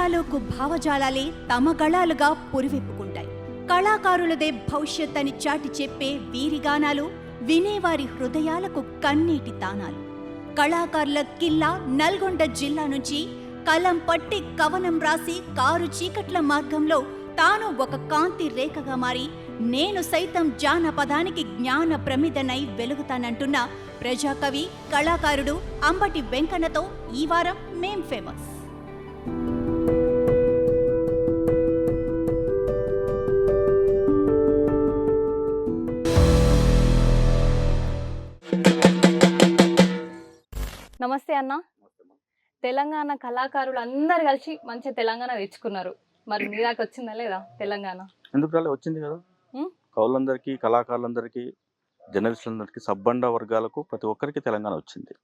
తాళాలోకు భావజాలాలే తమ గళాలుగా పురివిప్పుకుంటాయి. కళాకారులదే భవిష్యత్ అని చాటి చెప్పే వీరిగానాలు వినేవారి హృదయాలకు కన్నీటి తానాలు. కళాకారుల కిల్లా నల్గొండ జిల్లా నుంచి కలం పట్టి కవనం రాసి కారు చీకట్ల మార్గంలో తాను ఒక కాంతి రేఖగా మారి నేను సైతం జానపదానికి జ్ఞాన ప్రమిదనై వెలుగుతానంటున్న ప్రజాకవి కళాకారుడు అంబటి వెంకన్నతో ఈ వారం మేం ఫేమస్. నమస్తే అన్న. తెలంగాణ కళాకారులు అందరు కలిసి మంచి తెలంగాణ తెచ్చుకున్నారు. మరి మీ దాకా వచ్చిందా లేదా తెలంగాణ? ఎందుకు రాలే? వచ్చింది కదా. కవులందరికీ, కళాకారులందరికీ, జర్నలిస్టులందరికీ, సబ్బండ వర్గాలకు ప్రతి ఒక్కరికి తెలంగాణ వచ్చింది.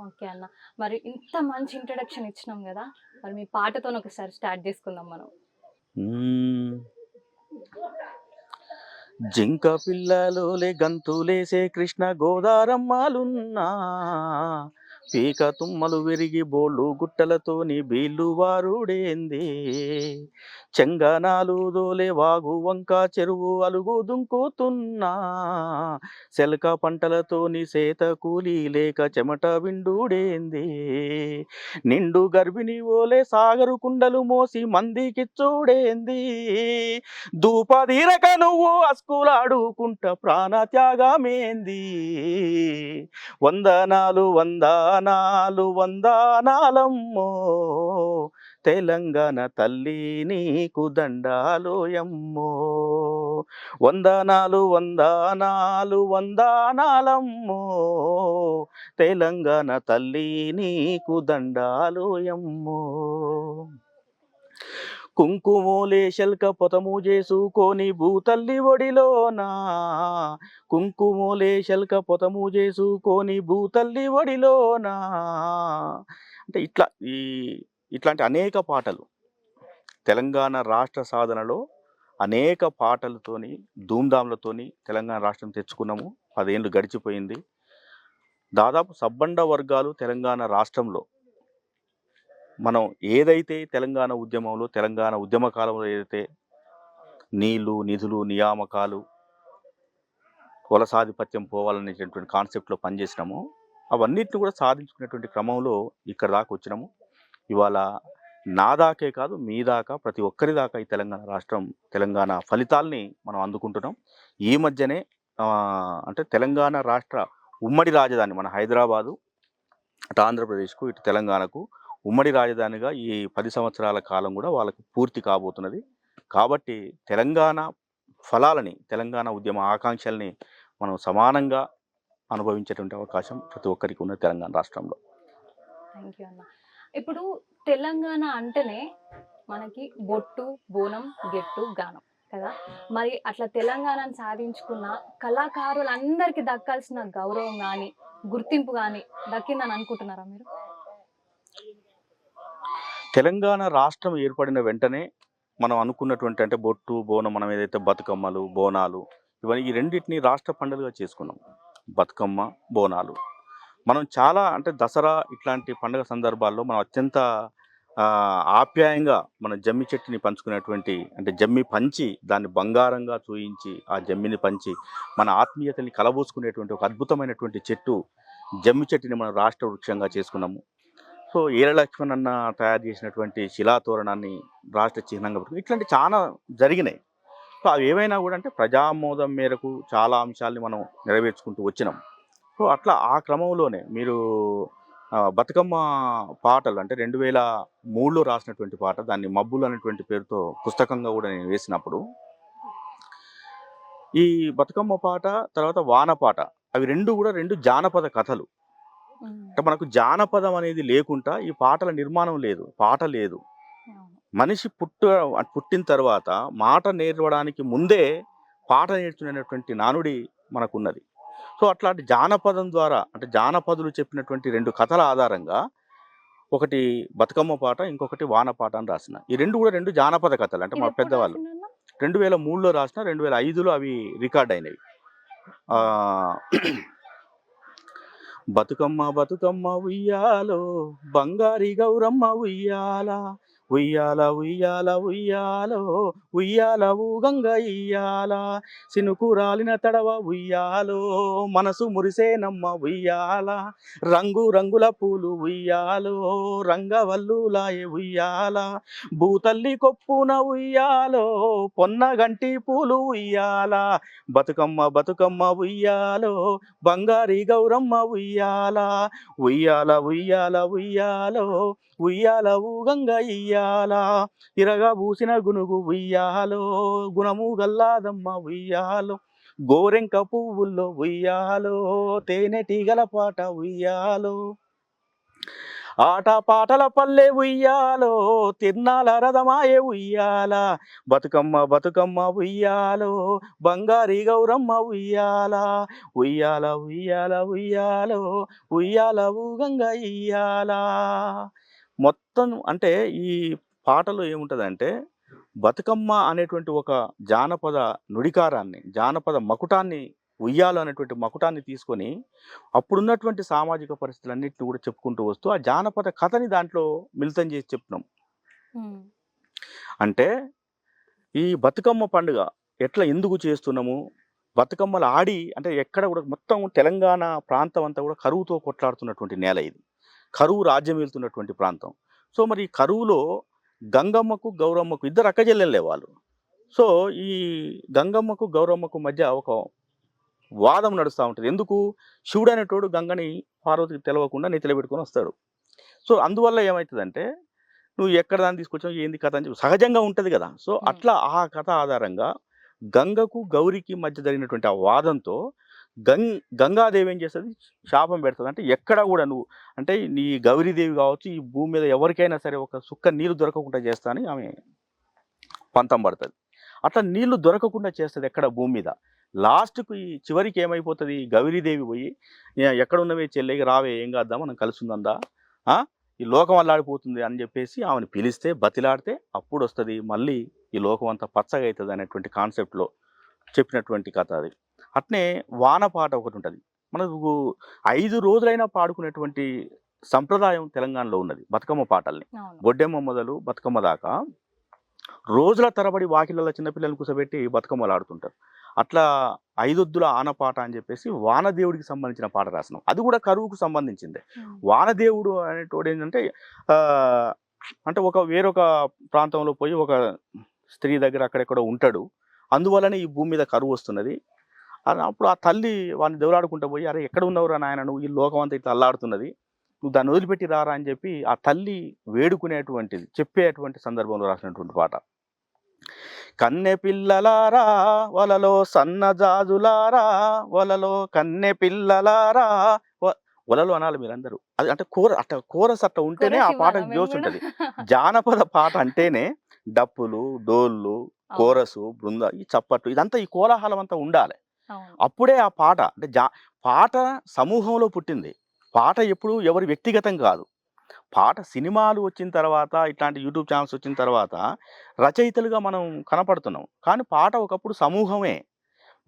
ఓకే అన్న, మరి ఇంత మంచి ఇంట్రడక్షన్ ఇచ్చినాం కదా, మరి మీ పాటతో ఒకసారి స్టార్ట్ చేసుకుందాం మనం. జింక పిల్లలోలే గంతులేసే కృష్ణ గోదారమ్మాలున్నా, పీక తుమ్మలు విరిగి బోళ్ళు గుట్టలతోని బీళ్ళు వారుడేంది, చెంగనాలు దోలే వాగు వంక చెరువు అలుగు దుంకుతున్నా, సెలక పంటలతోని సేత కూలి లేక చెమట విండుడేంది, నిండు గర్భిణి ఓలే సాగరు కుండలు మోసి మందికి చూడేంది, దూపదీరక నువ్వు అస్కులాడుకుంట ప్రాణ త్యాగమేంది, వందనాలు వందనాలు వందనాలమ్మో తెలంగాణ తల్లి నీకు దండాలోయమ్మో, వందనాలు వందనాలు వందనాలమ్మో తెలంగాణ తల్లి నీకు దండాలోయమ్మో, కుంకుమోలే శల్క పొతము చేసుకొని భూతల్లి ఒడిలోనా, కుంకుమోలే శల్క పొతము చేసుకొని భూతల్లి ఒడిలోనా, అంటే ఇట్లాంటి అనేక పాటలు తెలంగాణ రాష్ట్ర సాధనలో అనేక పాటలతోని ధూమ్ధామ్లతోని తెలంగాణ రాష్ట్రం తెచ్చుకున్నాము. 10 ఏళ్ళు గడిచిపోయింది. దాదాపు సబ్బండ వర్గాలు తెలంగాణ రాష్ట్రంలో మనం ఏదైతే తెలంగాణ ఉద్యమంలో, తెలంగాణ ఉద్యమ కాలంలో ఏదైతే నీళ్లు, నిధులు, నియామకాలు, వలసాధిపత్యం పోవాలనేటటువంటి కాన్సెప్ట్లో పనిచేసినాము, అవన్నిటిని కూడా సాధించుకునేటువంటి క్రమంలో ఇక్కడ దాకా వచ్చినాము. ఇవాళ నా దాకే కాదు, మీ దాకా, ప్రతి ఒక్కరి దాకా ఈ తెలంగాణ రాష్ట్రం, తెలంగాణ ఫలితాల్ని మనం అందుకుంటున్నాం. ఈ మధ్యనే అంటే తెలంగాణ రాష్ట్ర ఉమ్మడి రాజధాని మన హైదరాబాదు, అటు ఆంధ్రప్రదేశ్కు, ఇటు తెలంగాణకు ఉమ్మడి రాజధానిగా ఈ 10 సంవత్సరాల కాలం కూడా వాళ్ళకు పూర్తి కాబోతున్నది. కాబట్టి తెలంగాణ ఫలాలని, తెలంగాణ ఉద్యమ ఆకాంక్షల్ని మనం సమానంగా అనుభవించేటువంటి అవకాశం ప్రతి ఒక్కరికి ఉన్నది తెలంగాణ రాష్ట్రంలో. థ్యాంక్ యూ అన్న. ఇప్పుడు తెలంగాణ అంటేనే మనకి బొట్టు, బోనం, గెట్టు, గానం కదా. మరి అట్లా తెలంగాణను సాధించుకున్న కళాకారులందరికీ దక్కాల్సిన గౌరవం కానీ, గుర్తింపు కానీ దక్కిందని అనుకుంటున్నారా మీరు? తెలంగాణ రాష్ట్రం ఏర్పడిన వెంటనే మనం అనుకున్నటువంటి, అంటే బొట్టు, బోనం, మనం ఏదైతే బతుకమ్మలు, బోనాలు, ఇవన్నీ ఈ రెండింటిని రాష్ట్ర పండుగగా చేసుకున్నాం. బతుకమ్మ, బోనాలు మనం చాలా, అంటే దసరా ఇట్లాంటి పండుగ సందర్భాల్లో మనం అత్యంత ఆప్యాయంగా మన జమ్మి చెట్టుని పంచుకునేటువంటి, అంటే జమ్మి పంచి దాన్ని బంగారంగా చూయించి ఆ జమ్మిని పంచి మన ఆత్మీయతని కలబోసుకునేటువంటి ఒక అద్భుతమైనటువంటి చెట్టు జమ్మి చెట్టుని మనం రాష్ట్ర వృక్షంగా చేసుకున్నాము. సో ఈర లక్ష్మణ్ అన్న తయారు చేసినటువంటి శిలాతోరణాన్ని రాష్ట్ర చిహ్నంగా పెట్టుకుని ఇట్లాంటి చాలా జరిగినాయి. సో అవి ఏవైనా కూడా అంటే ప్రజామోదం మేరకు చాలా అంశాలని మనం నెరవేర్చుకుంటూ వచ్చినాం. సో అట్లా ఆ క్రమంలోనే మీరు బతుకమ్మ పాటలు, అంటే 2003లో రాసినటువంటి పాట, దాన్ని మబ్బులు అనేటువంటి పేరుతో పుస్తకంగా కూడా నేను వేసినప్పుడు, ఈ బతుకమ్మ పాట తర్వాత వాన పాట, అవి రెండు కూడా 2 జానపద కథలు. అంటే మనకు జానపదం అనేది లేకుండా ఈ పాటల నిర్మాణం లేదు, పాట లేదు. మనిషి పుట్టిన తర్వాత మాట నేర్వడానికి ముందే పాట నేర్చుకునేటువంటి నానుడి మనకున్నది. సో అట్లాంటి జానపదం ద్వారా, అంటే జానపదులు చెప్పినటువంటి 2 కథల ఆధారంగా ఒకటి బతుకమ్మ పాట, ఇంకొకటి వాన పాట అని రాసిన. ఈ రెండు కూడా 2 జానపద కథలు. అంటే మా పెద్దవాళ్ళు 2003లో రాసిన, 2005లో అవి రికార్డ్ అయినవి. బతుకమ్మ బతుకమ్మ ఉయ్యాలో బంగారి గౌరమ్మ ఉయ్యాల ఉయ్యాల ఉయ్యాల ఉయ్యాలో ఉయ్యాల ఊగంగ ఇయ్యాల సినుకు రాలిన తడవ ఉయ్యాలో మనసు మురిసేనమ్మ ఉయ్యాల రంగు రంగుల పూలు ఉయ్యాలో రంగవల్లులాయే ఉయ్యాల భూతల్లి కొప్పున ఉయ్యాలో పొన్నగంటి పూలు ఉయ్యాల బతుకమ్మ బతుకమ్మ ఉయ్యాలో బంగారి గౌరమ్మ ఉయ్యాల ఉయ్యాల ఉయ్యాల ఉయ్యాలో ఉయ్యాల ఊగంగ ఇయ్యాల ఇరగా పూసిన గునుగు ఉయ్యాలో గుణము గల్లాదమ్మ ఉయ్యాలో గోరెంక పువ్వుల్లో ఉయ్యాలో తేనెటీగల పాట ఉయ్యాలో ఆట పాటల పల్లె ఉయ్యాలో తిర్నాల రథమాయే ఉయ్యాల బతుకమ్మ బతుకమ్మ ఉయ్యాలో బంగారి గౌరమ్మ ఉయ్యాల ఉయ్యాల ఉయ్యాల ఉయ్యాలో ఉయ్యాల ఊగంగ ఇయ్యాల. మొత్తం అంటే ఈ పాటలో ఏముంటుందంటే బతుకమ్మ అనేటువంటి ఒక జానపద నుడికారాన్ని, జానపద మకుటాన్ని, ఉయ్యాలు అనేటువంటి మకుటాన్ని తీసుకొని అప్పుడున్నటువంటి సామాజిక పరిస్థితులన్నింటినీ కూడా చెప్పుకుంటూ వస్తూ ఆ జానపద కథని దాంట్లో మిళితం చేసి చెప్తున్నాం. హ్మ్. అంటే ఈ బతుకమ్మ పండుగ ఎట్లా ఎందుకు చేస్తున్నాము, బతుకమ్మలు ఆడి అంటే ఎక్కడ కూడా మొత్తం తెలంగాణ ప్రాంతం అంతా కూడా కరువుతో కొట్లాడుతున్నటువంటి నేల ఇది, కరువు రాజ్యం వెళ్తున్నటువంటి ప్రాంతం. సో మరి ఈ కరువులో గంగమ్మకు గౌరమ్మకు ఇద్దరు అక్కచెల్లెళ్ళే వాళ్ళు. సో ఈ గంగమ్మకు గౌరమ్మకు మధ్య ఒక వాదం నడుస్తూ ఉంటుంది. ఎందుకు? శివుడు అనేటోడు గంగని పార్వతికి తెలవకుండా నెత్తిలో పెట్టుకొని వస్తాడు. సో అందువల్ల ఏమవుతుందంటే నువ్వు ఎక్కడ దాన్ని తీసుకొచ్చావు ఏంది కథ అని చెప్పి సహజంగా ఉంటుంది కదా. సో అట్లా ఆ కథ ఆధారంగా గంగకు గౌరికి మధ్య జరిగినటువంటి ఆ వాదంతో గంగాదేవి ఏం చేస్తుంది, శాపం పెడుతుంది. అంటే ఎక్కడ కూడా నువ్వు అంటే నీ గౌరీదేవి కావచ్చు, ఈ భూమి మీద ఎవరికైనా సరే ఒక సుక్క నీళ్ళు దొరకకుండా చేస్తా అని ఆమె పంతం పడుతుంది. అట్లా నీళ్లు దొరకకుండా చేస్తుంది ఎక్కడ భూమి మీద. లాస్ట్కు ఈ చివరికి ఏమైపోతుంది, గౌరీదేవి పోయి ఎక్కడ ఉన్నవే చెల్లె రావే ఏం కాద్దాం మనం కలిసి ఉందా, ఈ లోకం అల్లాడిపోతుంది అని చెప్పేసి ఆమెను పిలిస్తే బతిలాడితే అప్పుడు వస్తుంది మళ్ళీ ఈ లోకం అంతా పచ్చగా అవుతుంది అనేటువంటి కాన్సెప్ట్లో చెప్పినటువంటి కథ అది. అట్నే వాన పాట ఒకటి ఉంటుంది మనకు 5 రోజులైనా పాడుకునేటువంటి సంప్రదాయం తెలంగాణలో ఉన్నది బతుకమ్మ పాటల్ని. బొడ్డెమ్మ మొదలు బతుకమ్మ దాకా రోజుల తరబడి వాకిళ్ళలో చిన్నపిల్లల్ని కూర్చోబెట్టి బతుకమ్మలు ఆడుతుంటారు. అట్లా 5 ఆనపాట అని చెప్పేసి వానదేవుడికి సంబంధించిన పాట రాసినాం. అది కూడా కరువుకు సంబంధించిందే. వానదేవుడు అనేటోడు ఏంటంటే అంటే వేరొక ప్రాంతంలో పోయి ఒక స్త్రీ దగ్గర అక్కడెక్కడో ఉంటాడు. అందువల్లనే ఈ భూమి మీద కరువు వస్తున్నది. అప్పుడు ఆ తల్లి వాడిని దేవులాడుకుంటూ పోయి అరే ఎక్కడ ఉన్నవరా నాయన నువ్వు, ఈ లోకం అంతా ఇట్లా అల్లాడుతున్నది, నువ్వు దాన్ని వదిలిపెట్టి రారా అని చెప్పి ఆ తల్లి వేడుకునేటువంటిది చెప్పేటువంటి సందర్భంలో రాసినటువంటి పాట. కన్నె పిల్లలారా వలలో సన్నజాజులారా వలలో కన్నె పిల్లలారా వలలో అనాలి మీరందరూ. అది అంటే కోరస్ అట్లా ఉంటేనే ఆ పాటకు జోష్ ఉంటుంది. జానపద పాట అంటేనే డప్పులు, డోళ్ళు, కోరసు, బృంద, ఈ చప్పట్లు, ఇదంతా ఈ కోలాహలం అంతా ఉండాలి. అప్పుడే ఆ పాట అంటే పాట సమూహంలో పుట్టింది. పాట ఎప్పుడు ఎవరి వ్యక్తిగతం కాదు. పాట సినిమాలు వచ్చిన తర్వాత, ఇట్లాంటి యూట్యూబ్ ఛానల్స్ వచ్చిన తర్వాత రచయితలుగా మనం కనపడుతున్నాం. కానీ పాట ఒకప్పుడు సమూహమే.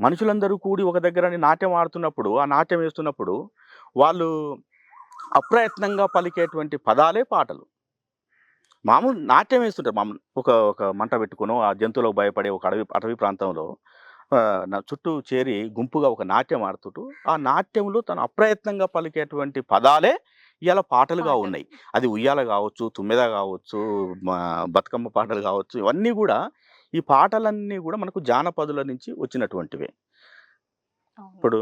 మనుషులందరూ కూడి ఒక దగ్గర నాట్యం ఆడుతున్నప్పుడు, ఆ నాట్యం వేస్తున్నప్పుడు వాళ్ళు అప్రయత్నంగా పలికేటువంటి పదాలే పాటలు. మామూలు నాట్యం వేస్తుంటారు. మామూలు ఒక మంట పెట్టుకునో ఆ జంతువులకు భయపడే ఒక అటవీ ప్రాంతంలో నా చుట్టూ చేరి గుంపుగా ఒక నాట్యం ఆడుతుంటూ ఆ నాట్యంలో తను అప్రయత్నంగా పలికేటువంటి పదాలే ఇవాళ పాటలుగా ఉన్నాయి. అది ఉయ్యాల కావచ్చు, తుమ్మెద కావచ్చు, బతుకమ్మ పాటలు కావచ్చు, ఇవన్నీ కూడా ఈ పాటలన్నీ కూడా మనకు జానపదుల నుంచి వచ్చినటువంటివే. ఇప్పుడు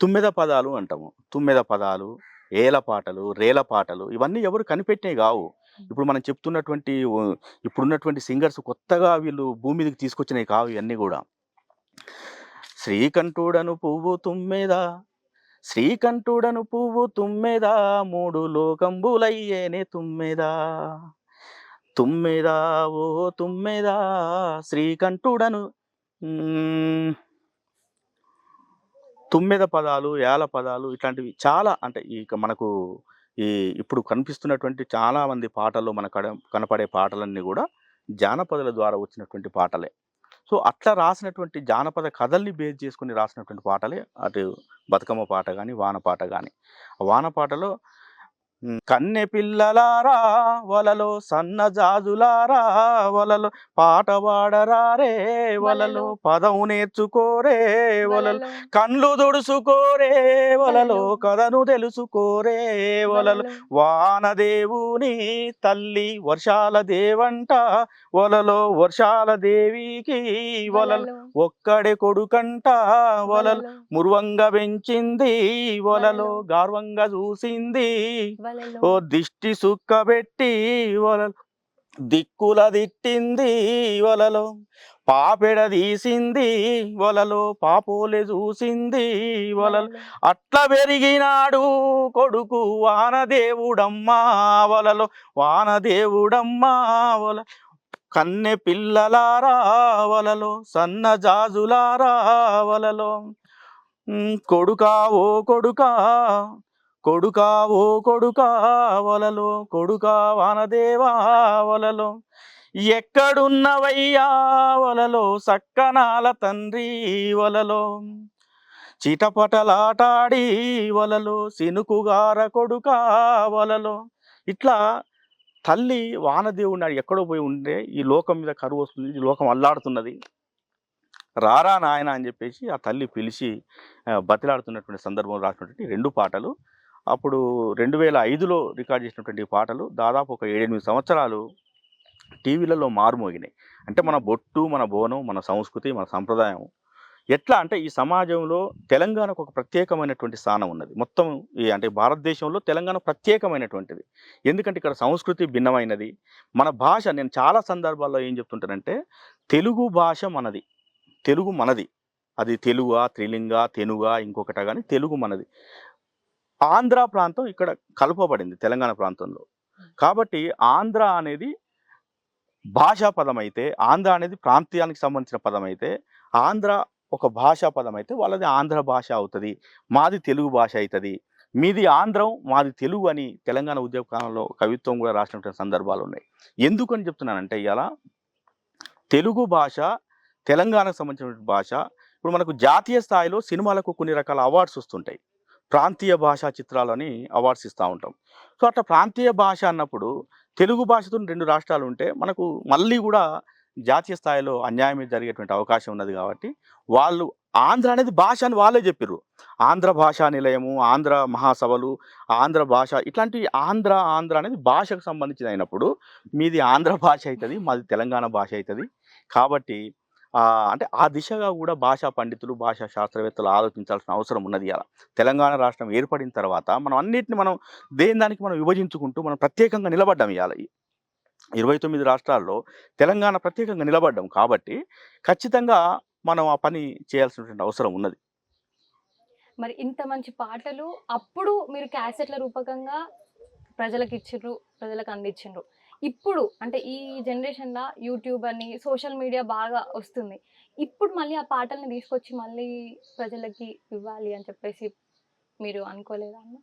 తుమ్మెద పదాలు అంటాము. తుమ్మెద పదాలు, ఏల పాటలు, రేల పాటలు, ఇవన్నీ ఎవరు కనిపెట్టినవి కావు. ఇప్పుడు మనం చెప్తున్నటువంటి ఇప్పుడున్నటువంటి సింగర్స్ కొత్తగా వీళ్ళు భూమి మీదకి తీసుకొచ్చినవి కావు ఇవన్నీ కూడా. శ్రీకంఠుడను పువ్వు తుమ్మెద, శ్రీకంఠుడను పువ్వు తుమ్మెద, 3 లోకంబులయ్యేనే తుమ్మెద, తుమ్మెద ఓ తుమ్మెద శ్రీకంఠుడను. తుమ్మెద పదాలు, ఏల పదాలు ఇట్లాంటివి చాలా అంటే ఇక మనకు ఇప్పుడు కనిపిస్తున్నటువంటి చాలా మంది పాటల్లో కనపడే పాటలన్నీ కూడా జానపదుల ద్వారా వచ్చినటువంటి పాటలే. సో అట్లా రాసినటువంటి జానపద కథల్ని బేస్ చేసుకొని రాసినటువంటి పాటలే అటు బతుకమ్మ పాట గాని, వాన పాట గాని. ఆ వాన పాటలో కన్నె పిల్లలారా వలలో సన్నజాజులారా వలలో పాట పాడరారే వలలో వలలో పదం నేర్చుకోరే వలలో వలలో కండ్లు దుడుసుకోరే వలలో వలలో కథను తెలుసుకోరే వలలో వలలో వానదేవుని తల్లి వర్షాల దేవంట వలలో వర్షాల దేవికి వలలో వలలో ఒక్కడే కొడుకంట వలలో వలలో మురువంగా పెంచింది వలలో వలలో గార్వంగా చూసింది వలలో ఓ దిష్టి సుక్కబెట్టి వలలో దిక్కుల దిట్టింది వలలో పాపెడ తీసింది వలలో పాపోలే చూసింది వలలో వలలో అట్లా పెరిగినాడు కొడుకు వానదేవుడమ్మా వలలో వానదేవుడమ్మా వల కన్నె పిల్లలారా వలలో సన్నజాజులారా వలలో కొడుకా ఓ కొడుకా కొడుకా ఓ కొడుకా వలలో కొడుకా వానదేవా వలలో ఎక్కడున్నవయ్యా వలలో సక్కనాల తండ్రి వలలో చిటపటలాటాడి వలలో సినుకుగార కొడుకా వలలో ఇట్లా తల్లి వానదేవుడు ఎక్కడో పోయి ఉండే ఈ లోకం మీద కరువు వస్తుంది, ఈ లోకం అల్లాడుతున్నది, రారా నాయన అని చెప్పేసి ఆ తల్లి పిలిచి బతిలాడుతున్నటువంటి సందర్భంలో రాసినటువంటి 2 పాటలు. అప్పుడు 2005లో రికార్డ్ చేసినటువంటి ఈ పాటలు దాదాపు ఒక 7, 8 సంవత్సరాలు టీవీలలో మారుమోగినాయి. అంటే మన బొట్టు, మన బోనం, మన సంస్కృతి, మన సంప్రదాయం ఎట్లా అంటే ఈ సమాజంలో తెలంగాణకు ఒక ప్రత్యేకమైనటువంటి స్థానం ఉన్నది. మొత్తం అంటే భారతదేశంలో తెలంగాణ ప్రత్యేకమైనటువంటిది. ఎందుకంటే ఇక్కడ సంస్కృతి భిన్నమైనది. మన భాష నేను చాలా సందర్భాల్లో ఏం చెప్తుంటానంటే తెలుగు భాష మనది. తెలుగు మనది. అది తెలుగా, త్రిలింగా, తెనుగా, ఇంకొకటా గాని తెలుగు మనది. ఆంధ్ర ప్రాంతం ఇక్కడ కలుపబడింది తెలంగాణ ప్రాంతంలో. కాబట్టి ఆంధ్ర అనేది భాషా పదమైతే, ఆంధ్ర అనేది ప్రాంతీయానికి సంబంధించిన పదమైతే, ఆంధ్ర ఒక భాషా పదమైతే వాళ్ళది ఆంధ్ర భాష అవుతది. మాది తెలుగు భాష అయితది. మీది ఆంధ్రం, మాది తెలుగు అని తెలంగాణ ఉద్యమ కాలంలో కవిత్వం కూడా రాసినటువంటి సందర్భాలున్నాయి. ఎందుకని చెప్తున్నానంటే ఇయాల తెలుగు భాష తెలంగాణకు సంబంధించినటువంటి భాష. ఇప్పుడు మనకు జాతీయ స్థాయిలో సినిమాలకు కొన్ని రకాల అవార్డ్స్ వస్తుంటాయి. ప్రాంతీయ భాషా చిత్రాలని అవార్డ్స్ ఇస్తా ఉంటాం. సో అట్లా ప్రాంతీయ భాష అన్నప్పుడు తెలుగు భాషతో 2 రాష్ట్రాలు ఉంటే మనకు మళ్ళీ కూడా జాతీయ స్థాయిలో అన్యాయమే జరిగేటువంటి అవకాశం ఉన్నది కాబట్టి వాళ్ళు ఆంధ్ర అనేది భాష అని వాళ్ళే చెప్పిర్రు. ఆంధ్ర భాషా నిలయము, ఆంధ్ర మహాసభలు, ఆంధ్ర భాష ఇట్లాంటి ఆంధ్ర అనేది భాషకు సంబంధించింది అయినప్పుడు మీది ఆంధ్ర భాష అవుతుంది, మాది తెలంగాణ భాష అవుతుంది. కాబట్టి అంటే ఆ దిశగా కూడా భాషా పండితులు, భాషా శాస్త్రవేత్తలు ఆలోచించాల్సిన అవసరం ఉన్నది ఇయాల. తెలంగాణ రాష్ట్రం ఏర్పడిన తర్వాత మనం అన్నిటిని మనం దేని దానికి మనం విభజించుకుంటూ మనం ప్రత్యేకంగా నిలబడ్డాం ఇయాల. 29 రాష్ట్రాల్లో తెలంగాణ ప్రత్యేకంగా నిలబడ్డాం. కాబట్టి ఖచ్చితంగా మనం ఆ పని చేయాల్సినటువంటి అవసరం ఉన్నది. మరి ఇంత మంచి పాటలు అప్పుడు మీరు క్యాసెట్ల రూపకంగా ప్రజలకిచ్చిర్రు, ప్రజలకు అందించిండ్రు. ఇప్పుడు అంటే ఈ జనరేషన్‌ల యూట్యూబ్ అని, సోషల్ మీడియా బాగా వస్తుంది. ఇప్పుడు మళ్ళీ ఆ పాటల్ని తీసుకొచ్చి మళ్ళీ ప్రజలకి ఇవ్వాలి అని చెప్పేసి మీరు అనుకోలేదా అన్న?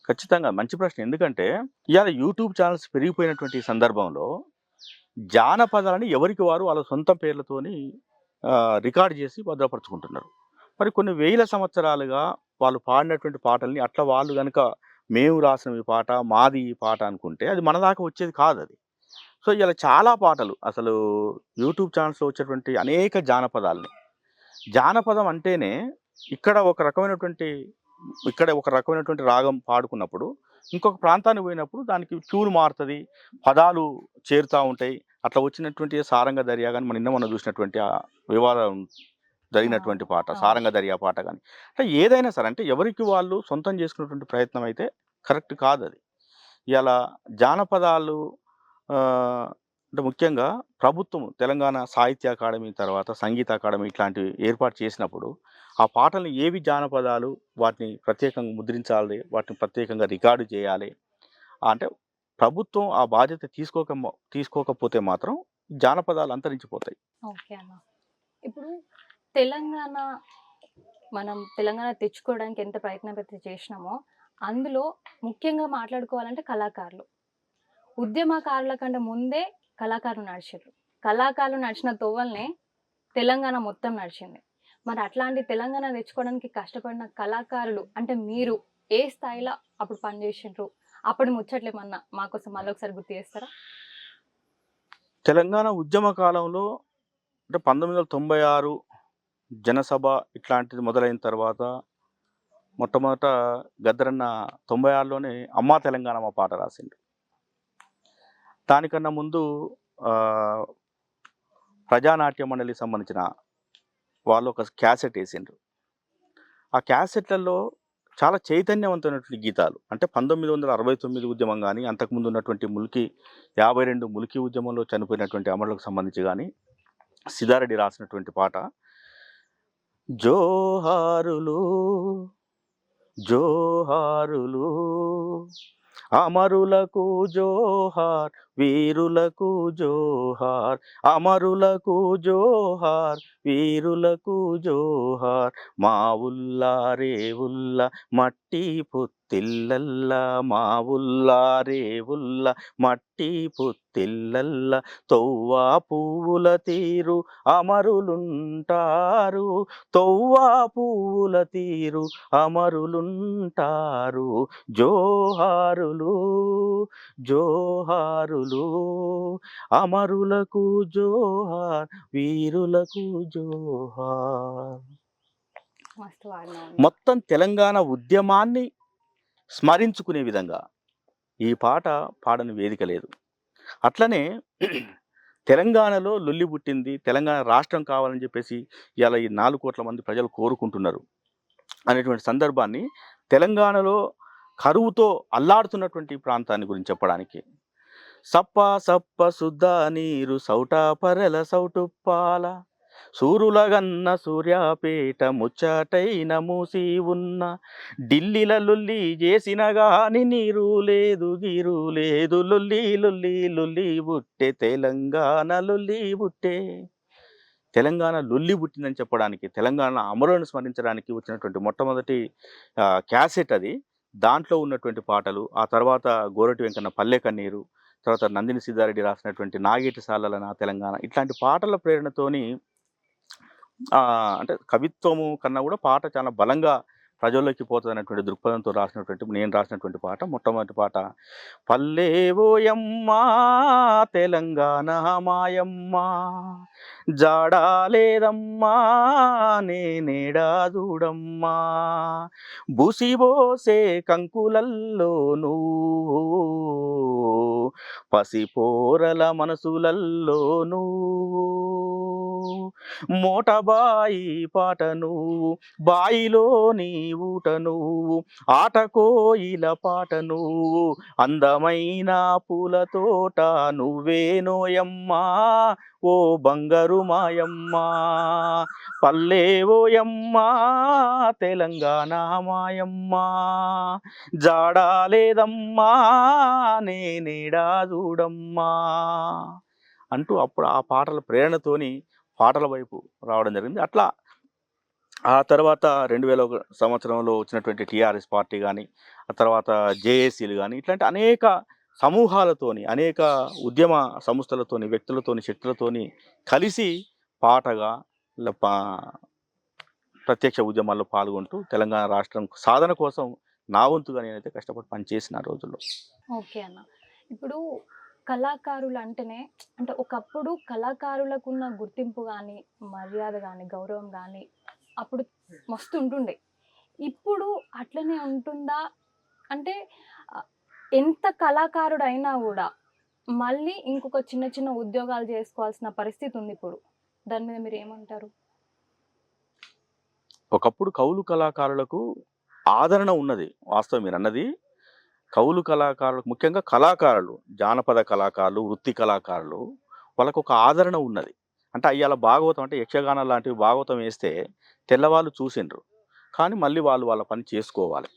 ఖచ్చితంగా మంచి ప్రశ్న. ఎందుకంటే ఇయాల యూట్యూబ్ ఛానెల్స్ పెరిగిపోయినటువంటి ఈ సందర్భంలో జానపదాలని ఎవరికి వారు వాళ్ళ సొంత పేర్లతోని రికార్డ్ చేసి భద్రపరుచుకుంటున్నారు. మరి కొన్ని వేల సంవత్సరాలుగా వాళ్ళు పాడినటువంటి పాటల్ని అట్లా వాళ్ళు గనుక మేము రాసిన ఈ పాట, మాది ఈ పాట అనుకుంటే అది మన దాకా వచ్చేది కాదది. సో ఇయాల చాలా పాటలు అసలు యూట్యూబ్ ఛానెల్స్‌లో వచ్చేటువంటి అనేక జానపదం అంటేనే ఇక్కడ ఒక రకమైనటువంటి రాగం పాడుకున్నప్పుడు ఇంకొక ప్రాంతానికి పోయినప్పుడు దానికి ట్యూన్ మారుతది. పదాలు చేరుతా ఉంటాయి. అట్లా వచ్చినటువంటి సారంగ దర్యా గాని మనం చూసినటువంటి వివాదం జరిగినటువంటి పాట అవును. సారంగ దర్యా పాట గాని. అంటే ఏదైనా సరే అంటే ఎవరికి వాళ్ళు సొంతం చేసుకునేటువంటి ప్రయత్నం అయితే కరెక్ట్ కాదది. ఇయాల జానపదాలు అంటే ముఖ్యంగా ప్రభుత్వం తెలంగాణ సాహిత్య అకాడమీ తర్వాత సంగీత అకాడమీ ఇట్లాంటివి ఏర్పాటు చేసినప్పుడు ఆ పాటల్ని ఏవి జానపదాలు వాటిని ప్రత్యేకంగా ముద్రించాలి, వాటిని ప్రత్యేకంగా రికార్డు చేయాలి. అంటే ప్రభుత్వం ఆ బాధ్యత తీసుకోకపోతే మాత్రం జానపదాలు అంతరించిపోతాయి. ఓకే అన్న. ఇప్పుడు తెలంగాణ తెలంగాణ తెచ్చుకోవడానికి ఎంత ప్రయత్నం అయితే చేసినామో, అందులో ముఖ్యంగా మాట్లాడుకోవాలంటే కళాకారులు. ఉద్యమకారుల కంటే ముందే కళాకారులు నడిచిర్రు. కళాకారులు నడిచిన తోవల్నే తెలంగాణ మొత్తం నడిచింది. మరి అట్లాంటి తెలంగాణ తెచ్చుకోవడానికి కష్టపడిన కళాకారులు అంటే మీరు ఏ స్థాయిలో అప్పుడు పనిచేసిండ్రు? అప్పటి ముచ్చట్లేమన్నా మాకోసం మళ్ళొకసారి గుర్తు చేస్తారా? తెలంగాణ ఉద్యమ కాలంలో అంటే 1996 జనసభ ఇట్లాంటిది మొదలైన తర్వాత మొట్టమొదట గద్దరన్న 96లోనే అమ్మా తెలంగాణ మా పాట రాసిండు. దానికన్నా ముందు ఆహ్, ప్రజానాట్య మండలికి సంబంధించిన వాళ్ళు ఒక క్యాసెట్ వేసిండ్రు. ఆ క్యాసెట్లలో చాలా చైతన్యవంతమైనటువంటి గీతాలు అంటే 1969 ఉద్యమం కానీ, అంతకుముందు ఉన్నటువంటి 52 ముల్కీ ఉద్యమంలో చనిపోయినటువంటి అమరులకు సంబంధించి కానీ సిద్ధారెడ్డి రాసినటువంటి పాట జోహారులు జోహారులు అమరులకు జోహార్ వీరులకు జోహార్ అమరులకు జోహార్ వీరులకు జోహార్ మా ఉల్లారే ఉల్ల మట్టి పుత్తిల్లల్ల మా ఉల్లారే ఉల్ల మట్టి పుత్తిల్లల్ల తొవ్వా పువ్వుల తీరు అమరులుంటారు తొవ్వా పువ్వుల తీరు అమరులుంటారు జోహారులు జోహారులు అమరులకు జోహార్ వీరులకు జోహార్. మస్తు వాడినావు. మొత్తం తెలంగాణ ఉద్యమాన్ని స్మరించుకునే విధంగా ఈ పాట పాడని వేదిక లేదు. అట్లనే తెలంగాణలో లొల్లి పుట్టింది, తెలంగాణ రాష్ట్రం కావాలని చెప్పేసి ఇవాళ ఈ 4 కోట్ల మంది ప్రజలు కోరుకుంటున్నారు అనేటువంటి సందర్భాన్ని తెలంగాణలో కరువుతో అల్లాడుతున్నటువంటి ప్రాంతాన్ని గురించి చెప్పడానికి సప్ప సప్ప సుద్ద నీరు సౌట పరల సౌటుప్పాల సూరులగన్న సూర్యాపేట ముచ్చటైన మూసి ఉన్న ఢిల్లీల లొల్లి చేసిన గాని నీరు లేదు గీరు లేదు లొల్లి లొల్లి లొల్లి బుట్టే తెలంగాణ లొల్లి బుట్టే. తెలంగాణ లొల్లి పుట్టిందని చెప్పడానికి, తెలంగాణ అమరులను స్మరించడానికి వచ్చినటువంటి మొట్టమొదటి క్యాసెట్ అది. దాంట్లో ఉన్నటువంటి పాటలు, ఆ తర్వాత గోరటి వెంకన్న పల్లె కన్నీరు, తర్వాత నందిని సిద్ధారెడ్డి రాసినటువంటి నాగేటి సాలల నా తెలంగాణ, ఇట్లాంటి పాటల ప్రేరణతోని అంటే కవిత్వము కన్నా కూడా పాట చాలా బలంగా ప్రజల్లోకి పోతుంది అనేటువంటి దృక్పథంతో నేను రాసినటువంటి పాట మొట్టమొదటి పాట పల్లె ఓయమ్మా తెలంగాణ మాయమ్మ జాడాలేదమ్మా నేనేడా చూడమ్మా బుసిబోసే కంకులల్లో నువ్వు పసిపోరల మనసులల్లో నువ్వు మోటబాయి పాట నువ్వు బాయిలోని ఊట నువ్వు ఆటకోయిల పాట నువ్వు అందమైన పూల తోట నువ్వే నోయమ్మా ఓ బంగారు మాయమ్మా పల్లె ఓయమ్మా తెలంగాణ మాయమ్మా జాడాలేదమ్మా నేనేడా చూడమ్మా అంటూ అప్పుడు ఆ పాటల ప్రేరణతోని పాటల వైపు రావడం జరిగింది. అట్లా ఆ తర్వాత 2001 సంవత్సరంలో వచ్చినటువంటి టీఆర్ఎస్ పార్టీ కానీ, ఆ తర్వాత జేఏసీలు కానీ, ఇట్లాంటి అనేక సమూహాలతోని, అనేక ఉద్యమ సంస్థలతోని, వ్యక్తులతోని, శక్తులతోని కలిసి పాటగా ప్రత్యక్ష ఉద్యమాల్లో పాల్గొంటూ తెలంగాణ రాష్ట్రం సాధన కోసం నా వంతుగా నేనైతే కష్టపడి పనిచేసిన రోజుల్లో. ఓకే అన్న. ఇప్పుడు కళాకారులు అంటేనే అంటే ఒకప్పుడు కళాకారులకు ఉన్న గుర్తింపు కానీ, మర్యాద కానీ, గౌరవం కానీ అప్పుడు మస్తు ఉంటుండే. ఇప్పుడు అట్లనే ఉంటుందా? అంటే ఎంత కళాకారుడైనా కూడా మళ్ళీ ఇంకొక చిన్న చిన్న ఉద్యోగాలు చేసుకోవాల్సిన పరిస్థితి ఉంది ఇప్పుడు. దాని మీద మీరు ఏమంటారు? ఒకప్పుడు కౌలు కళాకారులకు ఆదరణ ఉన్నది. వాస్తవం మీరు అన్నది. కౌలు కళాకారులకు ముఖ్యంగా కళాకారులు, జానపద కళాకారులు, వృత్తి కళాకారులు వాళ్ళకు ఒక ఆదరణ ఉన్నది. అంటే అయ్యాల భాగవతం అంటే యక్షగానం లాంటివి భాగవతం వేస్తే తెల్లవాళ్ళు చూసిండ్రు. కానీ మళ్ళీ వాళ్ళు వాళ్ళ పని చేసుకోవాలి.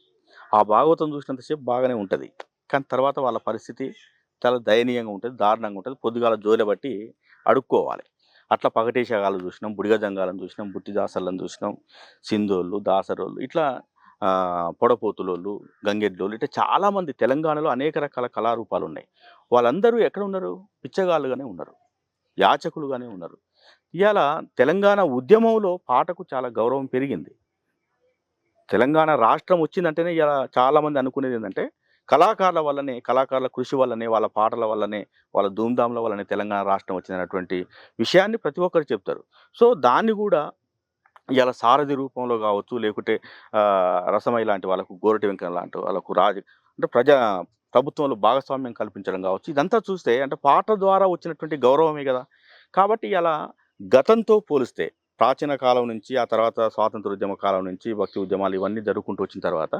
ఆ భాగవతం చూసినంతసేపు బాగానే ఉంటుంది. కానీ తర్వాత వాళ్ళ పరిస్థితి చాలా దయనీయంగా ఉంటుంది, దారుణంగా ఉంటుంది. పొద్దుగాల జోలె బట్టి అడుక్కోవాలి. అట్లా పగటేశగాలు చూసినాం, బుడిగజంగాలను చూసినాం, బుట్టి దాసర్లను చూసినాం, సింధోళ్ళు, దాసరోళ్ళు, ఇట్లా పొడపోతులోళ్ళు, గంగెడ్లోళ్ళు, ఇట్లా చాలామంది తెలంగాణలో అనేక రకాల కళారూపాలు ఉన్నాయి. వాళ్ళందరూ ఎక్కడ ఉన్నారు? పిచ్చగాళ్ళుగానే ఉన్నారు, యాచకులుగానే ఉన్నారు. ఇవాళ తెలంగాణ ఉద్యమంలో పాటకు చాలా గౌరవం పెరిగింది. తెలంగాణ రాష్ట్రం వచ్చిందంటేనే ఇలా చాలామంది అనుకునేది ఏంటంటే కళాకారుల వల్లనే, కళాకారుల కృషి వల్లనే, వాళ్ళ పాటల వల్లనే, వాళ్ళ ధూమ్‌ధామ్‌ల వల్లనే తెలంగాణ రాష్ట్రం వచ్చిందనేటువంటి విషయాన్ని ప్రతి ఒక్కరు చెప్తారు. సో, దాన్ని గూడా ఇయాల సారథి రూపంలో గావచ్చు, లేకుంటే రసమై లాంటి వాళ్ళకు, గోరటి వెంకన్న లాంటి వాళ్ళకు అంటే ప్రభుత్వంలో భాగస్వామ్యం కల్పించడం గావచ్చు. ఇదంతా చూస్తే అంటే పాట ద్వారా వచ్చినటువంటి గౌరవమే గదా! కాబట్టి ఇలా గతంతో పోలిస్తే ప్రాచీన కాలం నుంచి, ఆ తర్వాత స్వాతంత్రోద్యమ కాలం నుంచి భక్తి ఉద్యమాలు ఇవన్నీ జరుగుకుంటూ వచ్చిన తర్వాత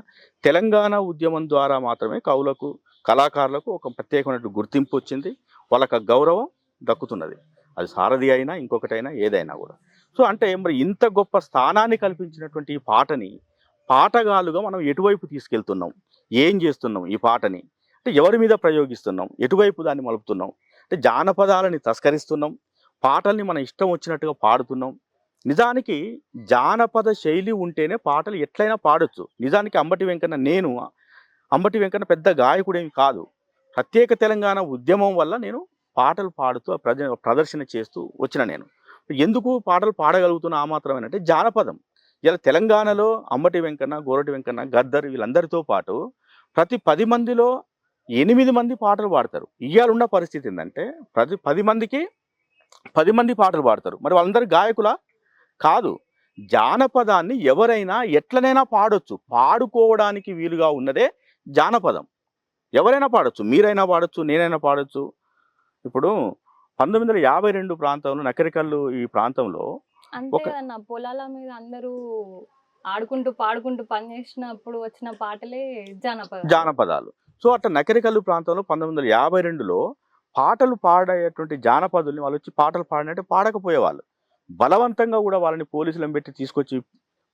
తెలంగాణ ఉద్యమం ద్వారా మాత్రమే కవులకు, కళాకారులకు ఒక ప్రత్యేకమైనటువంటి గుర్తింపు వచ్చింది. వాళ్ళకి ఆ గౌరవం దక్కుతున్నది. అది సారథి అయినా, ఇంకొకటైనా ఏదైనా గూడా. సో, అంటే మరి ఇంత గొప్ప స్థానాన్ని కల్పించినటువంటి ఈ పాటని, పాటగాళ్ళుగా మనం ఎటువైపు తీసుకెళ్తున్నాం? ఏం జేస్తున్నాం ఈ పాటని? అంటే ఎవరి మీద ప్రయోగిస్తున్నాం? ఎటువైపు దాన్ని మలుపుతున్నాం? అంటే జానపదాలని తస్కరిస్తున్నాం. పాటల్ని మన ఇష్టం వచ్చినట్టుగా పాడుతున్నాం. నిజానికి జానపద శైలి ఉంటేనే పాటలు ఎట్లైనా పాడొచ్చు. నిజానికి అంబటి వెంకన్న పెద్ద గాయకుడేమి కాదు. ప్రత్యేక తెలంగాణ ఉద్యమం వల్ల నేను పాటలు పాడుతూ ప్రదర్శన చేస్తూ వచ్చిన నేను. ఎందుకు పాటలు పాడగలుగుతున్నా ఆ మాత్రమేనంటే జానపదం. ఇలా తెలంగాణలో అంబటి వెంకన్న, గోరటి వెంకన్న, గద్దర్ వీళ్ళందరితో పాటు ప్రతి 10 మందిలో 8 మంది పాటలు పాడతారు. ఇయ్యాలున్న పరిస్థితి ఏందంటే ప్రతి 10 మందికి 10 మంది పాటలు పాడతారు. మరి వాళ్ళందరూ గాయకులా? కాదు. జానపదాన్ని ఎవరైనా ఎట్లనైనా పాడొచ్చు. పాడుకోవడానికి వీలుగా ఉన్నదే జానపదం. ఎవరైనా పాడొచ్చు. మీరైనా పాడొచ్చు, నేనైనా పాడొచ్చు. ఇప్పుడు 1952 ప్రాంతంలో నకరికల్లు ఈ ప్రాంతంలో అంతే ఒక కదన్న. పొలాల మీద అందరూ ఆడుకుంటూ, పాడుకుంటూ పని చేసినప్పుడు వచ్చిన పాటలే జానపదాలు. జానపదాలు. సో, అట్లా నకరికల్లు ప్రాంతంలో 1952లో పాటలు పాడేటువంటి జానపదుల్ని వాళ్ళొచ్చి పాటలు పాడనంటే పాడకపోయేవాళ్ళు. బలవంతంగా గూడా వాళ్ళని పోలీసులను పెట్టి తీసుకొచ్చి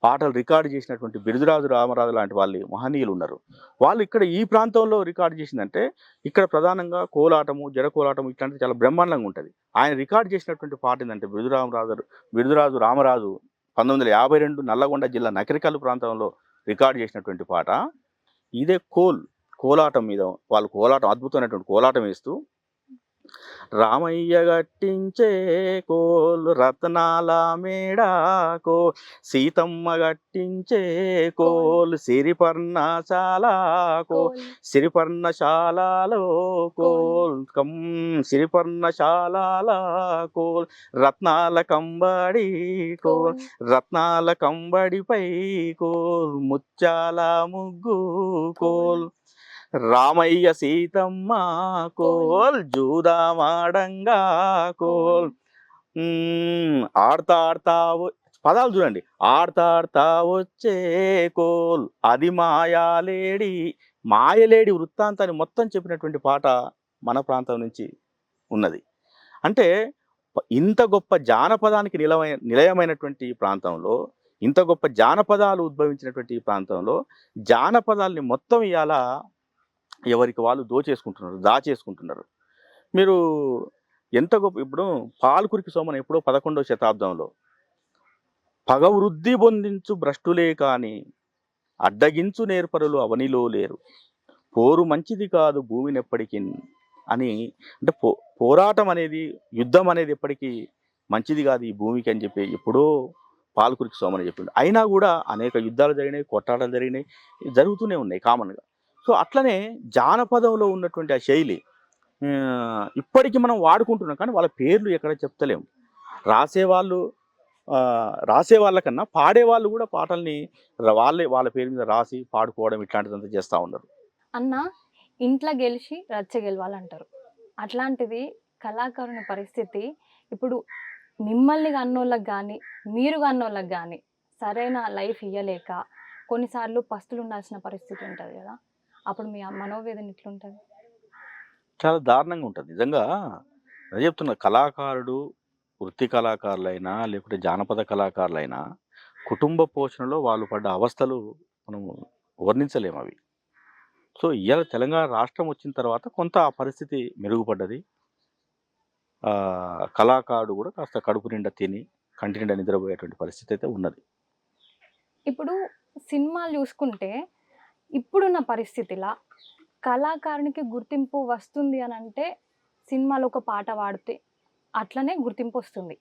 పాటలు రికార్డ్ చేసినటువంటి బిరుదురాజు రామరాజు లాంటి వాళ్ళు మహనీయులున్నారు. వాళ్ళు ఇక్కడ ఈ ప్రాంతంలో రికార్డ్ చేసిందంటే ఇక్కడ ప్రధానంగా కోలాటము, జడ కోలాటము ఇట్లాంటివి చాలా బ్రహ్మాండంగా ఉంటది. ఆయన రికార్డ్ చేసినటువంటి పాట ఏందంటే బిరుదురాజు రామరాజు 1952 నల్లగొండ జిల్లా నకరికల్లు ప్రాంతంలో రికార్డ్ చేసినటువంటి పాట. ఇదే కోలాటం మీద వాళ్ళు అద్భుతమైనటువంటి కోలాటం వేస్తూ రామయ్య గట్టించే కోల్ రత్నాల మేడాకో, సీతమ్మ గట్టించే కోల్ సిరిపర్ణశాలాకో, కోల్ సిరిపర్ణశాలలో కోల్ సిరిపర్ణశాలాల కోల్, రత్నాల కంబడి కోల్, కోల్ రత్నాల కంబడిపై కోల్, ముత్యాల ముగ్గు కోల్, రామయ్య సీతమ్మ కోల్ కోల్, జూదమాడంగా కోల్. ఆడతా ఆడతా పదాలు చూడండి. ఆడతా ఆడతా వచ్చే కోల్, అది మాయలేడి వృత్తాంతాన్ని మొత్తం చెప్పినటువంటి పాట మన ప్రాంతం నుంచి ఉన్నది. అంటే ఇంత గొప్ప జానపదానికి నిలయమైనటువంటి ఈ ప్రాంతంలో, ఇంత గొప్ప జానపదాలు ఉద్భవించినటువంటి ఈ ప్రాంతంలో జానపదాల్ని మొత్తం ఇయాల ఎవరికి వాళ్ళు దాచేసుకుంటున్నారు. మీరు ఎంత గొప్ప ఇప్పుడు పాల్కురికి సోమన ఎప్పుడో 11వ శతాబ్దంలో పగవృద్ధి పొందించు భ్రష్టులే కాని అడ్డగించు నేర్పరులు అవనిలో లేరు. పోరు మంచిది కాదు భూమినెప్పటికిన్ అని, అంటే పోరాటం అనేది, యుద్ధం అనేది ఎప్పటికీ మంచిది కాదు ఈ భూమికి అని చెప్పి ఎప్పుడో పాల్కురికి సోమన చెప్పిండు. అయినా కూడా అనేక యుద్ధాలు జరిగినాయి, కొట్టాటలు జరిగినాయి, జరుగుతూనే ఉన్నాయి కామన్‌గా. సో, అట్లనే జానపదంలో ఉన్నటువంటి ఆ శైలి ఇప్పటికి మనం వాడుకుంటున్నాం. కానీ వాళ్ళ పేర్లు ఎక్కడ చెప్తలేము. రాసేవాళ్ళు రాసే వాళ్ళకన్నా పాడేవాళ్ళు కూడా పాటల్ని వాళ్ళ పేరు మీద రాసి పాడుకోవడం ఇట్లాంటిదంతా చేస్తూ ఉన్నారు. అన్న, ఇంట్లో గెలిచి రచ్చ గెలవాలంటారు. అట్లాంటిది కళాకారుని పరిస్థితి ఇప్పుడు మిమ్మల్ని కన్నోళ్ళకి కానీ, మీరు కన్నోళ్ళకి కానీ సరైన లైఫ్ ఇయ్యలేక కొన్నిసార్లు పస్తులు ఉండాల్సిన పరిస్థితి ఉంటుంది కదా. అప్పుడు మీ మనోవేదన ఎట్లుంటుంది? చాలా దారుణంగా ఉంటుంది నిజంగా. అదే చెప్తున్నా, కళాకారుడు, వృత్తి కళాకారులైనా లేకుంటే జానపద కళాకారులైనా కుటుంబ పోషణలో వాళ్ళు పడ్డ అవస్థలు మనం వర్ణించలేము అవి. సో, ఇవాళ తెలంగాణ రాష్ట్రం వచ్చిన తర్వాత కొంత ఆ పరిస్థితి మెరుగుపడ్డది. కళాకారుడు కూడా కాస్త కడుపు నిండా తిని కంటి నిండా నిద్రపోయేటువంటి పరిస్థితి అయితే ఉన్నది. ఇప్పుడు సినిమాలు చూసుకుంటే ఇప్పుడున్న పరిస్థితిలా కళాకారునికి గుర్తింపు వస్తుంది అని అంటే సినిమాలో ఒక పాట పాడితే అట్లనే గుర్తింపు వస్తుంది.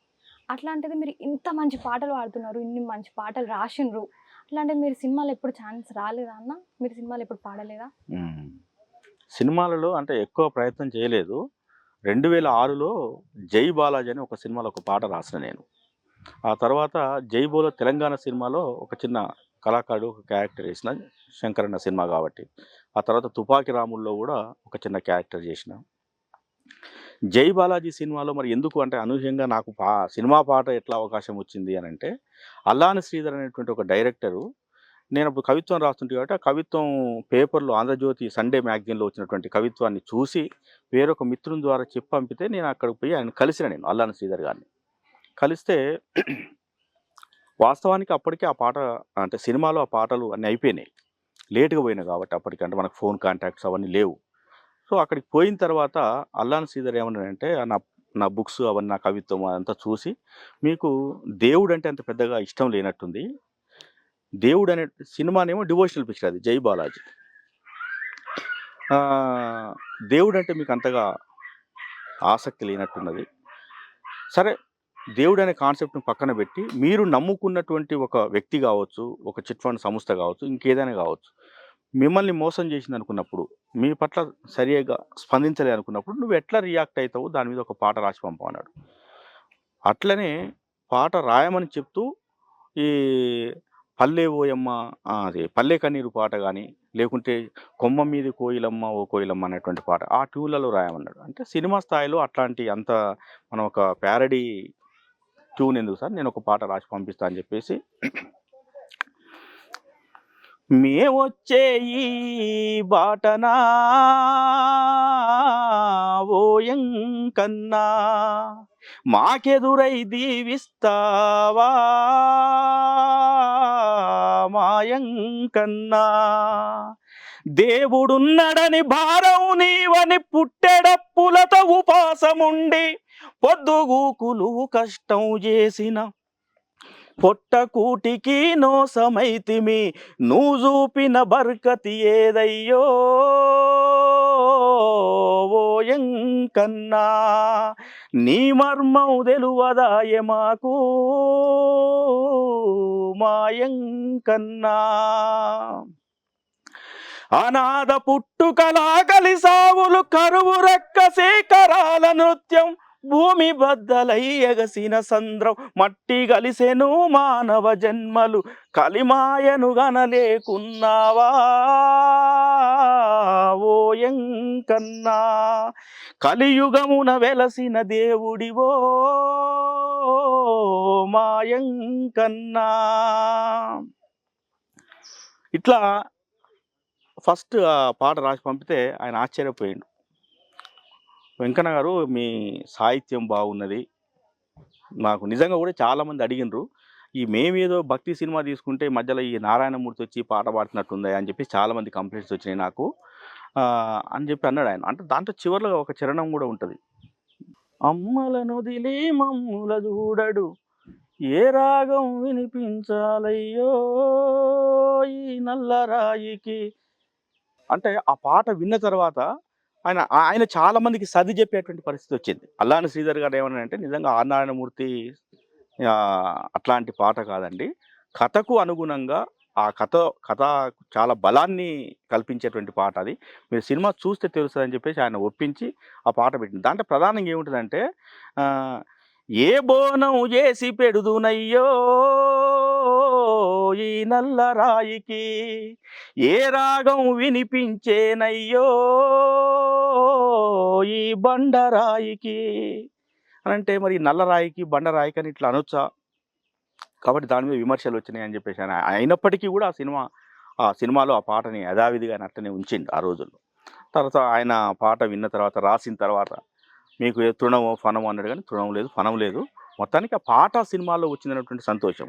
అట్లాంటిది మీరు ఇంత మంచి పాటలు పాడుతున్నారు, ఇన్ని మంచి పాటలు రాసిండ్రు. అట్లాంటిది మీరు సినిమాలో ఎప్పుడు ఛాన్స్ రాలేదా అన్న? మీరు సినిమాలో ఎప్పుడు పాడలేదా? హ్మ్. సినిమాలలో అంటే ఎక్కువ ప్రయత్నం చేయలేదు. 2006లో 'జై బాలాజీ' అని ఒక సినిమాలో ఒక పాట రాసిన నేను. ఆ తర్వాత 'జై బోలో' తెలంగాణ సినిమాలో ఒక చిన్న కళాకారుడు ఒక క్యారెక్టర్ చేసిన, శంకరన్న సినిమా కాబట్టి. ఆ తర్వాత 'తుపాకి రాముడులో' గూడా ఒక చిన్న క్యారెక్టర్ చేసిన. 'జై బాలాజీ' సినిమాలో మరి ఎందుకు అంటే అనూహ్యంగా నాకు సినిమా పాట ఎట్లా అవకాశం వచ్చింది అనంటే, అల్లాని శ్రీధర్ అనేటువంటి ఒక డైరెక్టరు నేనప్పుడు కవిత్వం రాస్తుంటే కాబట్టి, ఆ కవిత్వం పేపర్‌లో 'ఆంధ్రజ్యోతి' సండే మ్యాగజైన్‌లో వచ్చినటువంటి కవిత్వాన్ని చూసి, వేరొక మిత్రుని ద్వారా చెప్పి పంపితే నేను అక్కడికి పోయి ఆయన్ని కలిసిన నేను అల్లాని శ్రీధర్ గారిని. కలిస్తే వాస్తవానికి అప్పటికే ఆ పాట అంటే సినిమాలో ఆ పాటలు అన్నీ అయిపోయినాయి. లేట్‌గా పోయినా కాబట్టి అప్పటికి అంటే మనకు ఫోన్ కాంటాక్ట్స్ అవన్నీ లేవు. సో, అక్కడికి పోయిన తర్వాత అల్లాని శ్రీధర్ ఏమన్నాడంటే నా నా బుక్స్ అవన్నీ నా కవిత్వం అదంతా చూసి, "మీకు దేవుడంటే అంత పెద్దగా ఇష్టం లేనట్టుంది. దేవుడనే" సినిమానేమో డివోషనల్ పిక్చర్ అది 'జై బాలాజీ.' ఆహ్, దేవుడంటే మీకు అంతగా ఆసక్తి లేనట్టున్నది. సరే, దేవుడనే కాన్సెప్ట్‌ని పక్కన పెట్టి, మీరు నమ్ముకున్నటువంటి ఒక వ్యక్తి గావచ్చు, ఒక చిట్ ఫండ్ సంస్థ గావచ్చు, ఇంకేదైనా గావచ్చు. మిమ్మల్ని మోసం చేసిందనుకున్నప్పుడు, మీ పట్ల సరిగ్గా స్పందించలే అనుకున్నప్పుడు, నువ్వెట్లా రియాక్ట్ అయితావు? దాని మీద ఒక పాట రాసి పంపు అన్నాడు. అట్లనే పాట రాయమని చెప్తూ, ఈ 'పల్లె ఓయమ్మ' అది 'పల్లె కన్నీరు' పాట గాని, లేకుంటే 'కొమ్మ మీది కోయిలమ్మ ఓ కోయిలమ్మ' అనేటువంటి పాట. ఆ ట్యూన్‌లలో రాయమన్నాడు. అంటే సినిమా స్థాయిలో అట్లాంటి అంత మనం ఒక ప్యారడీ ట్యూన్ ఎందుకు సార్? నేనొక పాట రాసి పంపిస్తా అని జెప్పేసి మేవొచ్చే ఈ బాటనా ఓయంకన్నా మాకెదురై దీవిస్తావా మాయంకన్నా దేవుడున్నడని భారం నీవని పుట్టెడప్పులతో ఉపాసముండి పొద్దుగూకులు కష్టం చేసిన పొట్టకూటికి నోసమైతిమి నువ్వు చూపిన బర్కతి ఏదయ్యో ఓయంకన్నా నీ మర్మం తెలువదాయె మాకు మాయంకన్నా అనాథ పుట్టుకలా కలిసావులు కరువు రెక్క శేఖరాల నృత్యం భూమి బద్దలై ఎగసిన సంద్రం మట్టి గలిసెను మానవ జన్మలు కలిమాయను గనలేకున్నావా ఓయంకన్నా కలియుగమున వెలసిన దేవుడివో మాయంకన్నా. ఇట్లా ఫస్ట్ ఆ పాట రాసి పంపితే ఆయన ఆశ్చర్యపోయిండు. వెంకన్న గారు మీ సాహిత్యం బాగున్నది. నాకు నిజంగా గూడా చాలామంది అడిగిండ్రు. మేమేదో భక్తి సినిమా తీసుకుంటే మధ్యలో ఈ నారాయణమూర్తి వచ్చి పాట పాడుతున్నట్టుందే అని చెప్పి చాలామంది కంప్లెయింట్స్ వచ్చినాయి నాకు. అని చెప్పి అన్నాడాయన. అంటే దాంట్లో చివర్లో ఒక చరణం గూడా ఉంటది. అమ్మలనొదిలి మమ్ముల జూడడు ఏ రాగం వినిపించాలయ్యో ఈ నల్లరాయికి. అంటే ఆ పాట విన్న తర్వాత ఆయన చాలా మందికి సర్ది చెప్పేటువంటి పరిస్థితి వచ్చింది. అల్లాని శ్రీధర్ గారు ఏమన్నారంటే నిజంగా ఆర్ నారాయణమూర్తి అట్లాంటి పాట కాదండి. కథకు అనుగుణంగా ఆ కథ చాలా బలాన్ని కల్పించేటువంటి పాట అది. మీరు సినిమా చూస్తే తెలుస్తదని చెప్పేసి ఆయన ఒప్పించి ఆ పాట పెట్టింది. దాంట్లో ప్రధానంగా ఏముంటదంటే ఆహ్, ఏ బోనం చేసి పెడుదునయ్యో ఈ నల్లరాయికి ఏ రాగం వినిపించేనయ్యో ఈ బండరాయికి అనంటే మరి నల్లరాయికి, బండరాయికి అని ఇట్లా అనొచ్చా? కాబట్టి దాని మీద విమర్శలు వచ్చినాయి అని చెప్పేసి అయినప్పటికీ కూడా ఆ సినిమాలో ఆ పాటని యథావిధిగా ఆయన అట్లనే ఉంచిండు ఆ రోజుల్లో. తర్వాత ఆయన పాట విన్న తర్వాత, రాసిన తర్వాత మీకు తృణమో, ఫణమో అన్నాడు గానీ తృణం లేదు, ఫణం లేదు. మొత్తానికి ఆ పాట సినిమాలో వచ్చినటువంటి సంతోషం.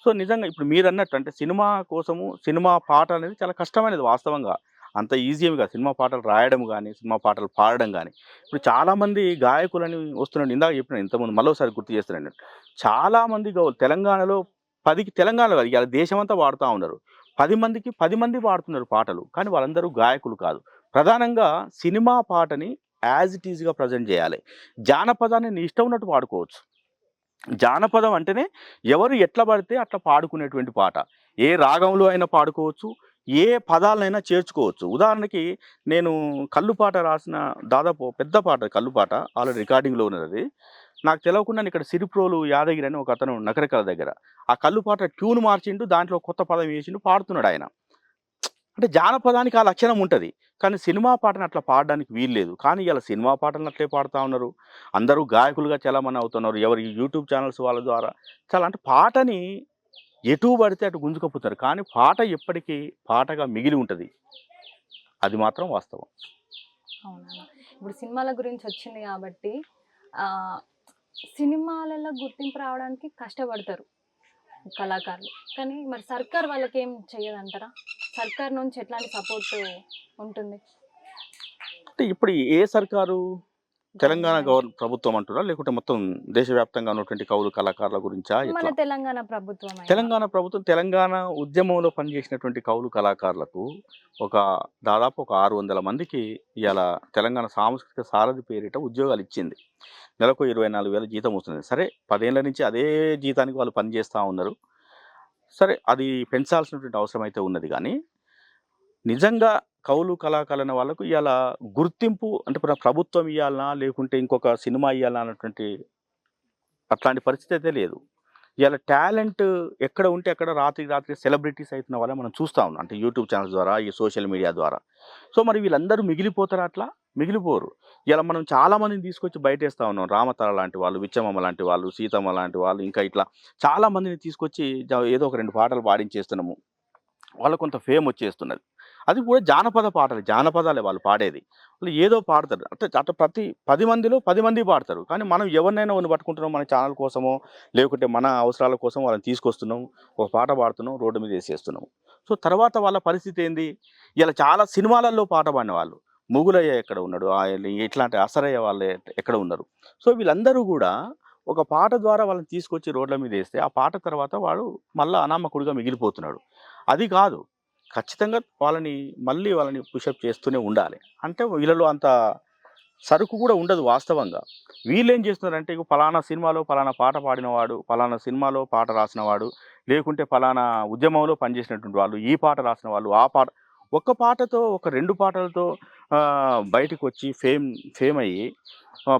సో, నిజంగా ఇప్పుడు మీరన్నట్టు అంటే సినిమా కోసము సినిమా పాట అనేది చాలా కష్టమైనది వాస్తవంగా. అంత ఈజీ ఏమి కాదు. సినిమా పాటలు రాయడం గానీ, సినిమా పాటలు పాడడం గానీ. ఇప్పుడు చాలామంది గాయకులని వస్తున్నాడు. ఇందాక చెప్పినాను ఇంతకుముందు మళ్ళోసారి గుర్తు చేస్తున్నాను. చాలామంది తెలంగాణలో 10కి తెలంగాణలో కాదు ఇయాల దేశమంతా పాడుతా ఉన్నారు. 10 మందికి 10 మంది పాడుతున్నారు పాటలు. కానీ వాళ్ళందరూ గాయకులు కాదు. ప్రధానంగా సినిమా పాటని యాజ్ ఇట్ ఈజ్‌గా ప్రెజెంట్ చేయాలి. జానపదాన్ని నీ ఇష్టం ఉన్నట్టు పాడుకోవచ్చు. జానపదం అంటేనే ఎవరు ఎట్లా పడితే అట్లా పాడుకునేటువంటి పాట. ఏ రాగంలో అయినా పాడుకోవచ్చు. ఏ పదాలనైనా చేర్చుకోవచ్చు. ఉదాహరణకి నేను 'కల్లు' పాట రాసిన దాదాపు పెద్ద పాట 'కల్లు' పాట. ఆల్రెడీ రికార్డింగ్‌లో ఉన్నదది. నాకు తెలవకుండానే ఇక్కడ సిరిప్రోలు యాదగిరి అని ఒకతను నకరికల దగ్గర. ఆ 'కల్లు' పాట ట్యూన్ మార్చిండు. దాంట్లో కొత్త పదం ఏసిండు. పాడుతున్నాడాయన. అంటే జానపదానికి ఆ లక్షణం ఉంటది. కానీ సినిమా పాటని అట్లా పాడడానికి వీల్లేదు. కానీ ఇయాల సినిమా పాటలను అట్లే పాడుతా ఉన్నారు. అందరూ గాయకులుగా చలామణి అవుతున్నారు. ఎవరి యూట్యూబ్ ఛానెల్స్ వాళ్ళ ద్వారా. చాలా అంటే పాటని ఎటు పడితే అటు గుంజుకపోతారు. కానీ పాట ఎప్పటికీ పాటగా మిగిలి ఉంటది. అది మాత్రం వాస్తవం. అవునన్నా. ఇప్పుడు సినిమాల గురించి వచ్చింది కాబట్టి ఆహ్, సినిమాలలో గుర్తింపు రావడానికి కష్టపడతారు కళాకారులు. కానీ మరి సర్కార్ వాళ్ళకేం చెయ్యదంటారా? సర్కార్ నుంచి ఎట్లాంటి సపోర్ట్ ఉంటుంది? అంటే ఇప్పుడు ఏ సర్కారు? తెలంగాణ గవర్నమెంట్. ప్రభుత్వం అంటున్నారా? లేకుంటే మొత్తం దేశవ్యాప్తంగా ఉన్నటువంటి కవులు, కళాకారుల గురించా మన ఎట్లా? తెలంగాణ ప్రభుత్వమైనా. తెలంగాణ ప్రభుత్వం తెలంగాణ ఉద్యమంలో పనిచేసినటువంటి కవులు, కళాకారులకు ఒక దాదాపు ఒక 600 మందికి ఇయాల తెలంగాణ సాంస్కృతిక సారథి పేరిట ఉద్యోగాలిచ్చింది. నెలకు 24,000 జీతం వస్తుంది. సరే 10 ఏళ్ల నుంచి అదే జీతానికి వాళ్ళు పనిచేస్తా ఉన్నారు. సరే అది పెంచాల్సినటువంటి అవసరం అయితే ఉన్నది గానీ, నిజంగా కవులు, కళాకారులైన వాళ్ళకు ఇయాల గుర్తింపు అంటే ప్రభుత్వం ఇయ్యాలనా? లేకుంటే ఇంకొక సినిమా ఇయ్యాలనా? అన్నటువంటి అట్లాంటి పరిస్థితి అయితే లేదు. ఇయాల టాలెంట్ ఎక్కడ ఉంటే అక్కడ రాత్రికి రాత్రి సెలబ్రిటీస్ అయితున్న వాళ్ళని మనం చూస్తా ఉన్నాం. అంటే యూట్యూబ్ ఛానల్స్ ద్వారా, ఈ సోషల్ మీడియా ద్వారా. సో, మరి వీళ్ళందరూ మిగిలిపోతారా అట్లా? మిగిలిపోరు. ఇలా మనం చాలా మందిని తీసుకొచ్చి బయటేస్తా ఉన్నాం. రామతార లాంటి వాళ్ళు, బిచ్చమమ్మ లాంటి వాళ్ళు, సీతమ్మ లాంటి వాళ్ళు, ఇంకా ఇట్లా చాలా మందిని తీసుకొచ్చి ఏదో ఒక 2 పాటలు పాడించేస్తున్నాము. వాళ్ళకి కొంత ఫేమ్ వచ్చేస్తున్నది. అది కూడా జానపద పాటలు. జానపదాలే వాళ్ళు పాడేది. వాళ్ళు ఏదో పాడతారు. అంటే అట్లా ప్రతి 10 మందిలో 10 మంది పాడతారు. కానీ మనం ఎవరినైనా ఒకరిని పట్టుకుంటున్నాం మన ఛానల్ కోసమో, లేకుంటే మన అవసరాల కోసం వాళ్ళని తీసుకొస్తున్నాం. ఒక పాట పాడుతున్నాం. రోడ్డు మీద ఏసేస్తున్నాం. సో, తర్వాత వాళ్ళ పరిస్థితి ఏంది? ఇలా చాలా సినిమాలలో పాట పాడిన వాళ్ళు. మొగులయ్య ఎక్కడ ఉన్నాడు? ఇట్లాంటి అసరయ్య వాళ్ళు ఎక్కడ ఉన్నారు? సో, వీళ్ళందరూ గూడా ఒక పాట ద్వారా వాళ్ళని తీసుకొచ్చి రోడ్ల మీద ఏస్తే, ఆ పాట తర్వాత వాడు మళ్ళా అనామకుడిగా మిగిలిపోతున్నాడు. అది కాదు. ఖచ్చితంగా వాళ్ళని పుషప్ చేస్తూనే ఉండాలి. అంటే వీళ్ళలో అంత సరుకు కూడా ఉండదు వాస్తవంగా. వీళ్ళేం చేస్తున్నారంటే ఇగో పలానా సినిమాలో పలానా పాట పాడినవాడు, పలానా సినిమాలో పాట రాసినవాడు, లేకుంటే పలానా ఉద్యమంలో పనిచేసినటువంటి వాళ్ళు, ఈ పాట రాసిన వాళ్ళు, ఆ పాట ఒక్క పాటతో, ఒక 2 పాటలతో బయటికొచ్చి ఫేమ్ అయ్యి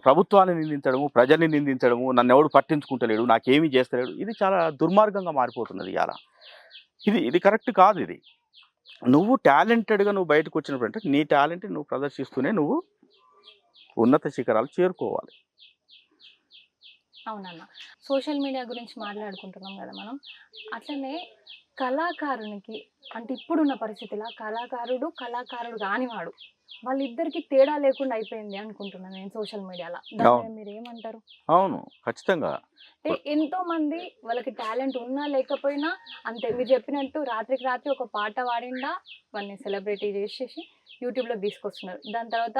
ప్రభుత్వాన్ని నిందించడము, ప్రజల్ని నిందించడము, నన్నెవడు పట్టించుకుంటలేడు, నాకేమీ చేస్తలేడు. ఇది చాలా దుర్మార్గంగా మారిపోతున్నది ఇయాల. ఇది కరెక్ట్ కాదిది. నువ్వు టాలెంటెడ్‌గా నువ్వు బయటకొచ్చినప్పుడు అంటే నీ టాలెంట్‌ని నువ్వు ప్రదర్శిస్తూనే నువ్వు ఉన్నత శిఖరాలు చేరుకోవాలి. అవునన్నా. సోషల్ మీడియా గురించి మాట్లాడుకుంటున్నాం గదా మనం. అట్లనే కళాకారునికి అంటే ఇప్పుడున్న పరిస్థితిలా కళాకారుడు గానివాడు. వాళ్ళిద్దరికీ తేడా లేకుండా అయిపోయింది అనుకుంటున్నాను నేను సోషల్ మీడియాల. దాని మీద అవును. మీరేమంటారు? అవును. ఖచ్చితంగా. అంటే ఎంతోమంది వాళ్ళకి టాలెంట్ ఉన్నా లేకపోయినా అంతే మీరు చెప్పినట్టు రాత్రికి రాత్రి ఒక పాట పాడిండా వాడిని సెలబ్రిటీ చేసేసి యూట్యూబ్‌లో తీసుకొస్తున్నారు. దాని తర్వాత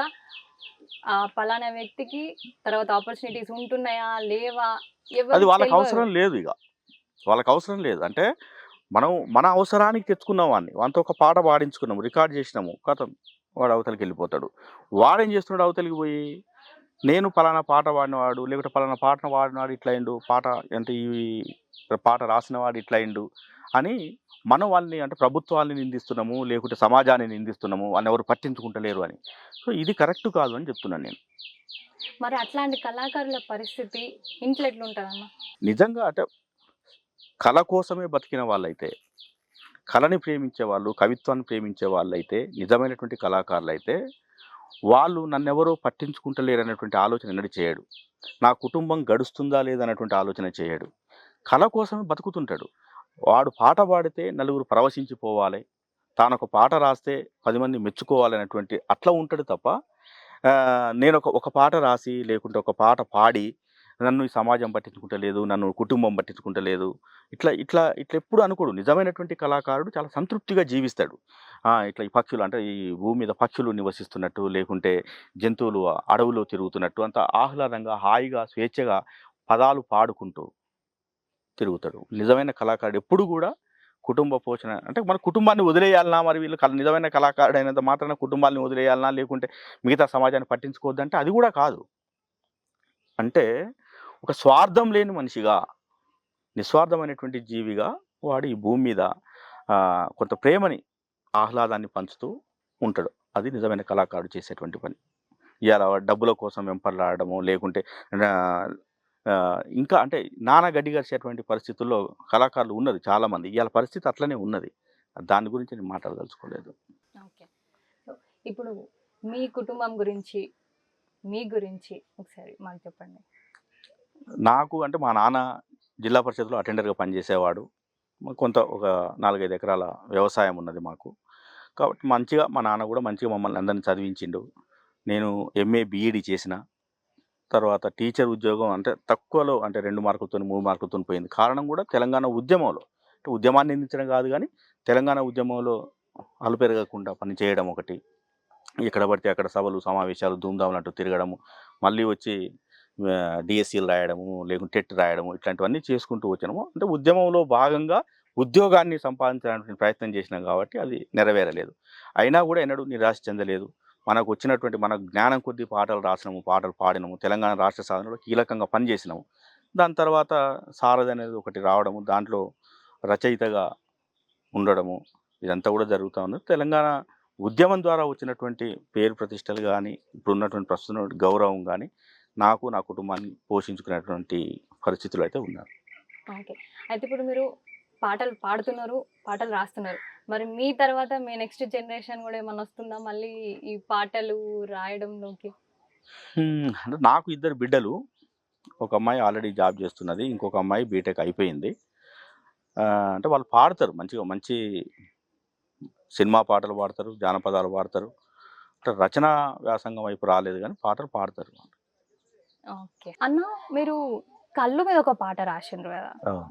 పలానా వ్యక్తికి తర్వాత ఆపర్చునిటీస్ ఉంటున్నాయా? లేవా? అది ఎవరికి వాళ్ళకి తెలవదు. అవసరం లేదు ఇగ. వాళ్ళకి అవసరం లేదు. అంటే మనం మన అవసరానికి తెచ్చుకున్నాం వాడిని. వానితో ఒక పాట పాడించుకున్నాము, రికార్డ్ చేసినాము. ఖతం. వాడు అవతలికెళ్ళిపోతాడు. వాడేం చేస్తున్నాడు అవతలికి పోయి, నేను పలానా పాట పాడినవాడు, లేకపోతే పలానా పాటను పాడినవాడు ఇట్లా అయిండు. పాట అంటే ఈ పాట రాసినవాడు ఇట్లా అయిండు అని మనం వాళ్ళని అంటే ప్రభుత్వాన్ని నిందిస్తున్నాము, లేకుంటే సమాజాన్ని నిందిస్తున్నాము. వాళ్ళనెవరు పట్టించుకుంటలేరు అని. సో, ఇది కరెక్ట్ కాదు అని చెప్తున్నాను నేను. మరి అట్లాంటి కళాకారుల పరిస్థితి ఇంట్లో ఎట్లుంటదన్న? నిజంగా అంటే కళ కోసమే బతికిన వాళ్ళైతే, కళని ప్రేమించే వాళ్ళు, కవిత్వాన్ని ప్రేమించే వాళ్ళైతే, నిజమైనటువంటి కళాకారులైతే, వాళ్ళు నన్నెవరో పట్టించుకుంటలేరనేటువంటి ఆలోచన ఎన్నడూ చేయడు. నా కుటుంబం గడుస్తుందా లేదా అన్నటువంటి ఆలోచన చేయడు. కళ కోసమే బతుకుతుంటాడు. వాడు పాట పాడితే నలుగురు పరవశించిపోవాలి. తానొక పాట రాస్తే 10 మంది మెచ్చుకోవాలనేటువంటి అట్లా ఉంటాడు తప్ప, ఒక పాట రాసి, లేకుంటే ఒక పాట పాడి, నన్ను ఈ సమాజం పట్టించుకుంటలేదు, నన్ను కుటుంబం పట్టించుకుంటలేదు, ఇట్లా ఎప్పుడు అనుకోడు. నిజమైనటువంటి కళాకారుడు చాలా సంతృప్తిగా జీవిస్తాడు. ఇట్లా ఈ పక్షులు అంటే ఈ భూమి మీద పక్షులు నివసిస్తున్నట్టు, లేకుంటే జంతువులు అడవిలో తిరుగుతున్నట్టు అంత ఆహ్లాదంగా, హాయిగా, స్వేచ్ఛగా పదాలు పాడుకుంటూ తిరుగుతాడు. నిజమైన కళాకారుడు ఎప్పుడు గూడా కుటుంబ పోషణ అంటే మన కుటుంబాన్ని వదిలేయాలనా? మరి వీళ్ళు నిజమైన కళాకారుడైనంత మాత్రాన కుటుంబాన్ని వదిలేయాలనా? లేకుంటే మిగతా సమాజాన్ని పట్టించుకోవద్దంటే అది గూడా కాదు. అంటే ఒక స్వార్థం లేని మనిషిగా, నిస్వార్థమైనటువంటి జీవిగా వాడు ఈ భూమి మీద కొంత ప్రేమని, ఆహ్లాదాన్ని పంచుతూ ఉంటాడు. అది నిజమైన కళాకారుడు చేసేటువంటి పని. ఇవాళ డబ్బుల కోసం వెంపర్లాడడము, లేకుంటే ఇంకా అంటే నానా గడ్డి గడిచేటువంటి పరిస్థితుల్లో కళాకారులు ఉన్నది చాలామంది. ఇవాళ పరిస్థితి అట్లనే ఉన్నది. దాని గురించి నేను మాట్లాడదలుచుకోలేదు. ఓకే. సో ఇప్పుడు మీ కుటుంబం గురించి, మీ గురించి ఒకసారి మాకు చెప్పండి. నాకు అంటే మా నాన్న జిల్లా పరిషత్‌లో అటెండర్‌గా పనిచేసేవాడు. కొంత ఒక 4, 5 ఎకరాల వ్యవసాయం ఉన్నది మాకు. కాబట్టి మంచిగా మా నాన్న కూడా మంచిగా మమ్మల్ని అందరిని చదివించిండు. నేను ఎంఏ, బీఈడీ చేసిన. తర్వాత టీచర్ ఉద్యోగం అంటే తక్కువలో అంటే 2 మార్కులతోని, 3 మార్కులతోని పోయింది. కారణం కూడా తెలంగాణ ఉద్యమంలో. అంటే ఉద్యమాన్ని నిందించడం కాదు గానీ, తెలంగాణ ఉద్యమంలో అలుపెరగకుండా పనిచేయడం ఒకటి. ఎక్కడ పడితే అక్కడ సభలు, సమావేశాలు ధూమ్‌ధాములంటూ తిరగడము, మళ్ళీ వచ్చి డీఎస్సీలు రాయడము, లేకుంటే టెట్ రాయడము, ఇట్లాంటివన్నీ చేసుకుంటూ వచ్చాము. అంటే ఉద్యమంలో భాగంగా ఉద్యోగాన్ని సంపాదించడానికి ప్రయత్నం చేసినాం కాబట్టి అది నెరవేరలేదు. అయినా కూడా ఎన్నడూ నిరాశ చెందలేదు. మనకు వచ్చినటువంటి మన జ్ఞానం కొద్దీ పాటలు రాసినాము, పాటలు పాడినాము, తెలంగాణ రాష్ట్ర సాధనలో కీలకంగా పనిచేసినాము. దాని తర్వాత సారథి అనేది ఒకటి రావడము, దాంట్లో రచయితగా ఉండడము, ఇదంతా కూడా జరుగుతూ ఉన్నది. తెలంగాణ ఉద్యమం ద్వారా వచ్చినటువంటి పేరు ప్రతిష్టలు కానీ, ఇప్పుడున్నటువంటి ప్రస్తుత గౌరవం కానీ, నాకు నా కుటుంబాన్ని పోషించుకునేటువంటి పరిస్థితులు అయితే ఉన్నారు. ఓకే. అయితే ఇప్పుడు మీరు పాటలు పాడుతున్నారు, పాటలు రాస్తున్నారు. మరి మీ తర్వాత మీ నెక్స్ట్ జనరేషన్ కూడా ఏమన్నా వస్తుందా మళ్ళీ ఈ పాటలు రాయడంలోకి? అంటే నాకు 2 బిడ్డలు. ఒక అమ్మాయి ఆల్రెడీ జాబ్ చేస్తున్నది. ఇంకొక అమ్మాయి బీటెక్ అయిపోయింది. అంటే వాళ్ళు పాడతారు మంచిగా. మంచి సినిమా పాటలు పాడతారు, జానపదాలు పాడతారు. అంటే రచనా వ్యాసంగం వైపు రాలేదు గానీ పాటలు పాడతారు. ఓకే. అన్న మీరు కళ్ళు మీద ఒక పాట రాసిండ్రు కదా!